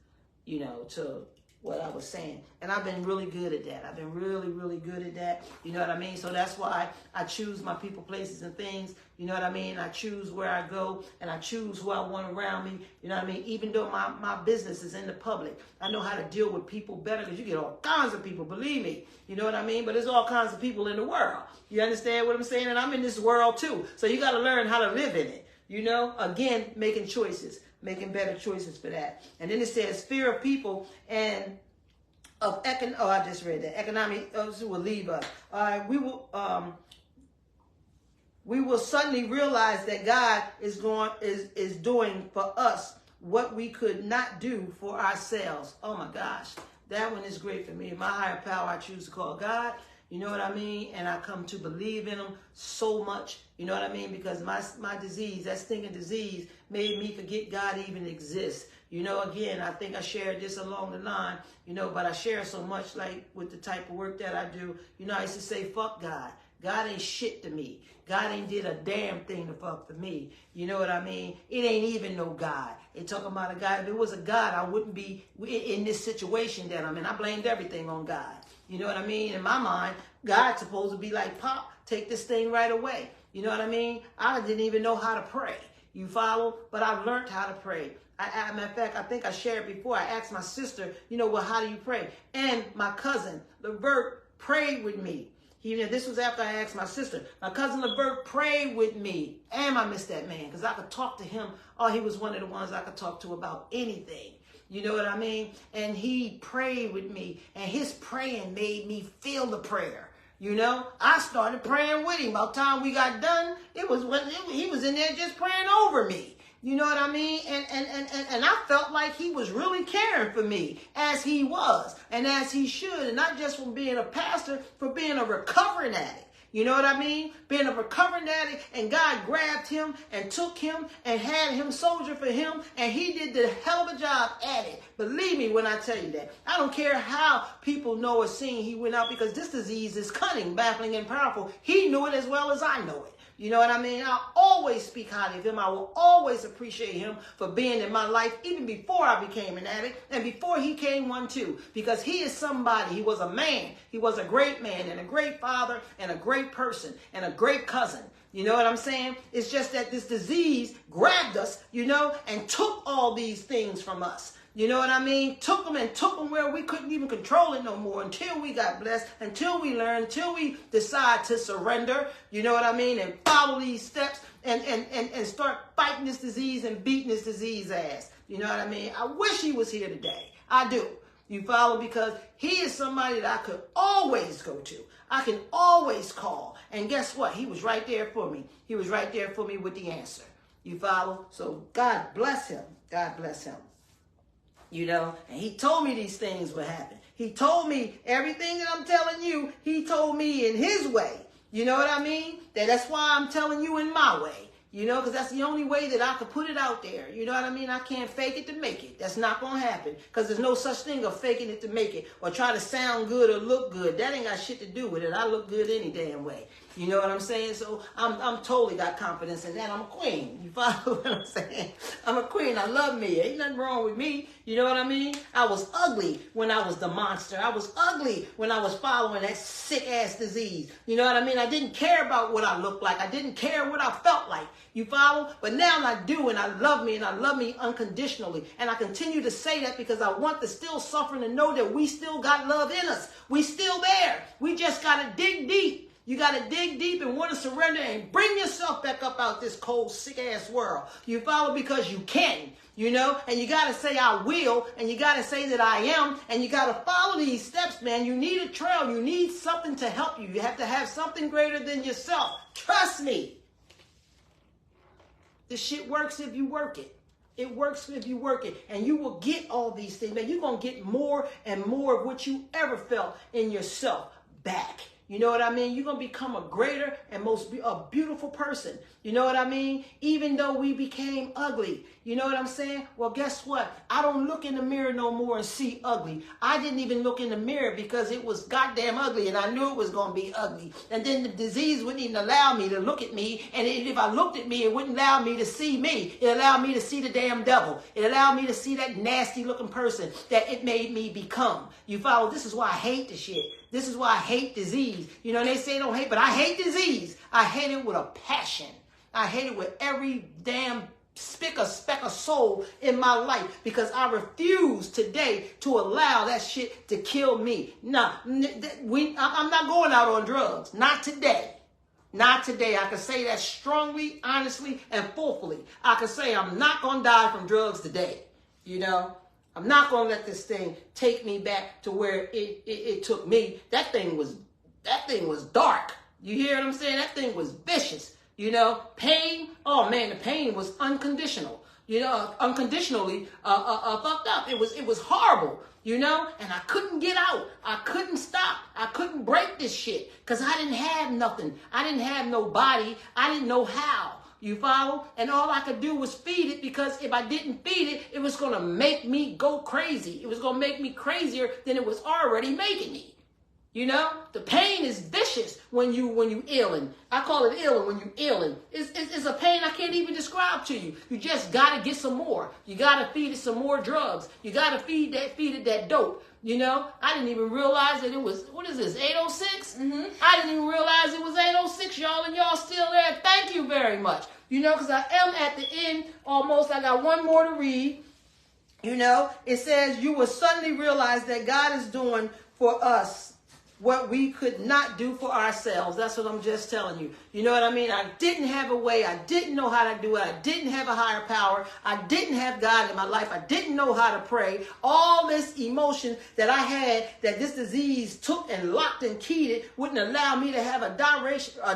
you know, to what I was saying. And I've been really good at that. I've been really, really good at that. You know what I mean? So that's why I choose my people, places, and things. You know what I mean? I choose where I go, and I choose who I want around me. You know what I mean? Even though my business is in the public, I know how to deal with people better because you get all kinds of people, believe me. You know what I mean? But there's all kinds of people in the world. You understand what I'm saying? And I'm in this world too. So you got to learn how to live in it. You know, again, making choices. Making better choices for that. And then it says fear of people and I just read that. Economic will leave us. We will suddenly realize that God is doing for us what we could not do for ourselves. Oh my gosh. That one is great for me. My higher power I choose to call God. You know what I mean? And I come to believe in him so much. You know what I mean? Because my disease, that stinking disease, made me forget God even exists. You know, again, I think I shared this along the line, you know, but I share so much like with the type of work that I do. You know, I used to say, fuck God. God ain't shit to me. God ain't did a damn thing to fuck for me. You know what I mean? It ain't even no God. They talking about a God. If it was a God, I wouldn't be in this situation that I'm in. I blamed everything on God. You know what I mean? In my mind, God's supposed to be like, Pop, take this thing right away. You know what I mean? I didn't even know how to pray. You follow? But I've learned how to pray. Matter of fact, I think I shared before. I asked my sister, you know, well, how do you pray? And my cousin, Levert, prayed with me. This was after I asked my sister. My cousin Levert prayed with me. And I missed that man because I could talk to him. Oh, he was one of the ones I could talk to about anything. You know what I mean? And he prayed with me. And his praying made me feel the prayer. You know, I started praying with him. By the time we got done, he was in there just praying over me. You know what I mean? And I felt like he was really caring for me as he was and as he should. And not just from being a pastor, for being a recovering addict. You know what I mean? Being a recovering addict, and God grabbed him and took him and had him soldier for him, and he did the hell of a job at it. Believe me when I tell you that. I don't care how people know or seen he went out, because this disease is cunning, baffling, and powerful. He knew it as well as I know it. You know what I mean? I'll always speak highly of him. I will always appreciate him for being in my life, even before I became an addict and before he came one too. Because he is somebody. He was a man. He was a great man and a great father and a great person and a great cousin. You know what I'm saying? It's just that this disease grabbed us, you know, and took all these things from us. You know what I mean? Took them where we couldn't even control it no more, until we got blessed, until we learned, until we decide to surrender, you know what I mean, and follow these steps and start fighting this disease and beating this disease ass. You know what I mean? I wish he was here today. I do. You follow? Because he is somebody that I could always go to. I can always call. And guess what? He was right there for me. He was right there for me with the answer. You follow? So God bless him. God bless him. You know, and he told me these things would happen. He told me everything that I'm telling you, he told me in his way. You know what I mean? That's why I'm telling you in my way. You know, because that's the only way that I could put it out there. You know what I mean? I can't fake it to make it. That's not going to happen. Because there's no such thing of faking it to make it. Or try to sound good or look good. That ain't got shit to do with it. I look good any damn way. You know what I'm saying? So I'm totally got confidence in that. I'm a queen. You follow what I'm saying? I'm a queen. I love me. Ain't nothing wrong with me. You know what I mean? I was ugly when I was the monster. I was ugly when I was following that sick ass disease. You know what I mean? I didn't care about what I looked like. I didn't care what I felt like. You follow? But now I do, and I love me, and I love me unconditionally. And I continue to say that because I want the still suffering to know that we still got love in us. We still there. We just got to dig deep. You got to dig deep and want to surrender and bring yourself back up out this cold, sick-ass world. You follow? Because you can, you know? And you got to say, I will, and you got to say that I am, and you got to follow these steps, man. You need a trail. You need something to help you. You have to have something greater than yourself. Trust me. This shit works if you work it. It works if you work it. And you will get all these things, man. You're going to get more and more of what you ever felt in yourself back. You know what I mean? You're going to become a greater and a beautiful person. You know what I mean? Even though we became ugly. You know what I'm saying? Well, guess what? I don't look in the mirror no more and see ugly. I didn't even look in the mirror because it was goddamn ugly, and I knew it was going to be ugly. And then the disease wouldn't even allow me to look at me. And if I looked at me, it wouldn't allow me to see me. It allowed me to see the damn devil. It allowed me to see that nasty looking person that it made me become. You follow? This is why I hate the shit. This is why I hate disease. You know, they say don't hate, but I hate disease. I hate it with a passion. I hate it with every damn speck of soul in my life, because I refuse today to allow that shit to kill me. Nah, I'm not going out on drugs. Not today. Not today. I can say that strongly, honestly, and fully. I can say I'm not going to die from drugs today. You know? I'm not going to let this thing take me back to where it took me. That thing was dark. You hear what I'm saying? That thing was vicious. You know, pain. Oh man, the pain was unconditional. You know, unconditionally fucked up. It was horrible. You know, and I couldn't get out. I couldn't stop. I couldn't break this shit because I didn't have nothing. I didn't have no body. I didn't know how. You follow? And all I could do was feed it, because if I didn't feed it, it was going to make me go crazy. It was going to make me crazier than it was already making me. You know? The pain is vicious when you illin'. I call it illin' when you illin'. It's a pain I can't even describe to you. You just got to get some more. You got to feed it some more drugs. You got to feed it that dope. You know, I didn't even realize that it was, what is this, 8:06? Mm-hmm. I didn't even realize it was 8:06, y'all, and y'all still there. Thank you very much. You know, because I am at the end almost. I got one more to read. You know, it says, you will suddenly realize that God is doing for us what we could not do for ourselves. That's what I'm just telling you. You know what I mean? I didn't have a way. I didn't know how to do it. I didn't have a higher power. I didn't have God in my life. I didn't know how to pray. All this emotion that I had, that this disease took and locked and keyed it, wouldn't allow me to have a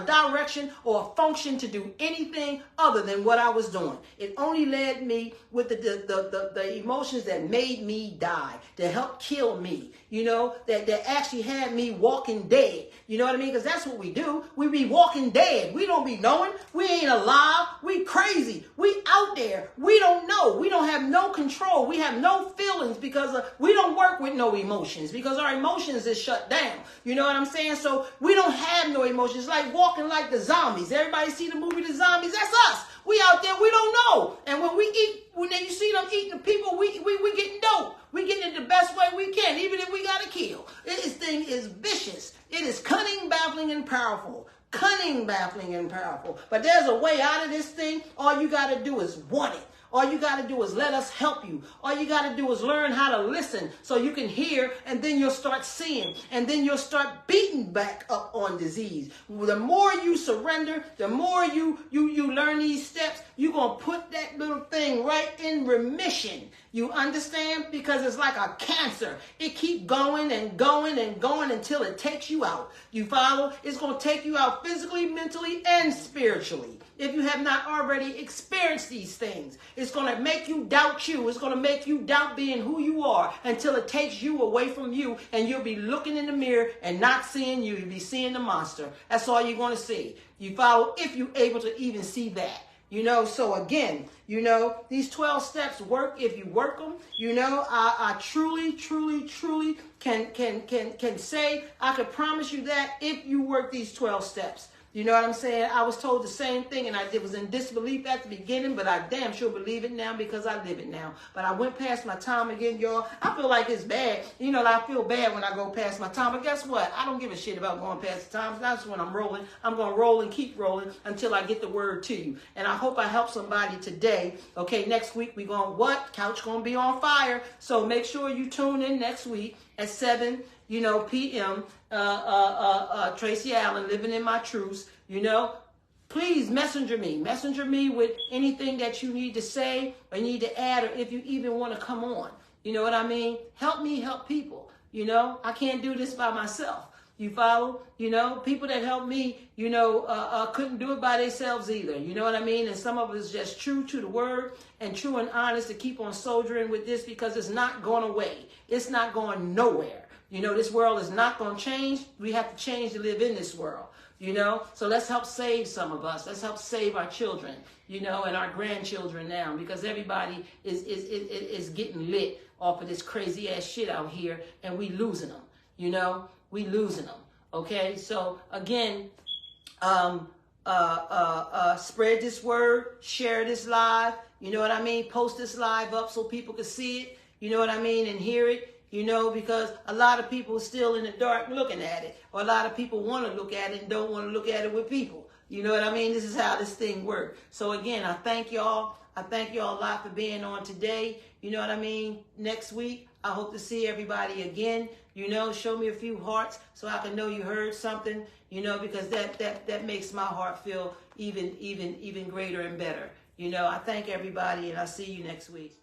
direction or a function to do anything other than what I was doing. It only led me with the emotions that made me die, to help kill me. you know, that actually had me walking dead. You know what I mean? Because that's what we do. We be walking dead. We don't be knowing. We ain't alive. We crazy. We out there. We don't know. We don't have no control. We have no feelings because we don't work with no emotions because our emotions is shut down. You know what I'm saying? So we don't have no emotions. It's like walking like the zombies. Everybody see the movie The Zombies? That's us. We out there, we don't know. And when we eat, when you see them eating the people, we getting dope. We getting it the best way we can, even if we gotta kill. This thing is vicious. It is cunning, baffling, and powerful. Cunning, baffling, and powerful. But there's a way out of this thing. All you gotta do is want it. All you got to do is let us help you. All you got to do is learn how to listen so you can hear, and then you'll start seeing, and then you'll start beating back up on disease. The more you surrender, the more you learn these steps, you're going to put that little thing right in remission. You understand? Because it's like a cancer. It keeps going and going and going until it takes you out. You follow? It's going to take you out physically, mentally, and spiritually. If you have not already experienced these things, it's going to make you doubt you. It's going to make you doubt being who you are until it takes you away from you, and you'll be looking in the mirror and not seeing you. You'll be seeing the monster. That's all you're going to see. You follow? If you're able to even see that. You know, so again, you know, these 12 steps work if you work them. You know, I truly can say, I could promise you that if you work these 12 steps. You know what I'm saying? I was told the same thing, and I was in disbelief at the beginning, but I damn sure believe it now because I live it now. But I went past my time again, y'all. I feel like it's bad. You know, I feel bad when I go past my time. But guess what? I don't give a shit about going past the time. That's when I'm rolling. I'm going to roll and keep rolling until I get the word to you. And I hope I help somebody today. Okay, next week we going what? Couch going to be on fire. So make sure you tune in next week at 7 p.m. Tracy Allen, Living in My Truths. You know, please messenger me with anything that you need to say or need to add, or if you even want to come on. You know what I mean? Help me help people. You know, I can't do this by myself. You follow? You know, people that help me, you know, couldn't do it by themselves either. You know what I mean? And some of us just true to the word and true and honest to keep on soldiering with this because it's not going away. It's not going nowhere. You know, this world is not going to change. We have to change to live in this world, you know. So let's help save some of us. Let's help save our children, you know, and our grandchildren now, because everybody is getting lit off of this crazy ass shit out here, and we losing them, you know. We losing them. Okay. So again, spread this word, share this live. You know what I mean? Post this live up so people can see it. You know what I mean? And hear it. You know, because a lot of people are still in the dark looking at it. Or a lot of people want to look at it and don't want to look at it with people. You know what I mean? This is how this thing works. So again, I thank y'all. I thank y'all a lot for being on today. You know what I mean? Next week, I hope to see everybody again. You know, show me a few hearts so I can know you heard something. You know, because that makes my heart feel even greater and better. You know, I thank everybody, and I'll see you next week.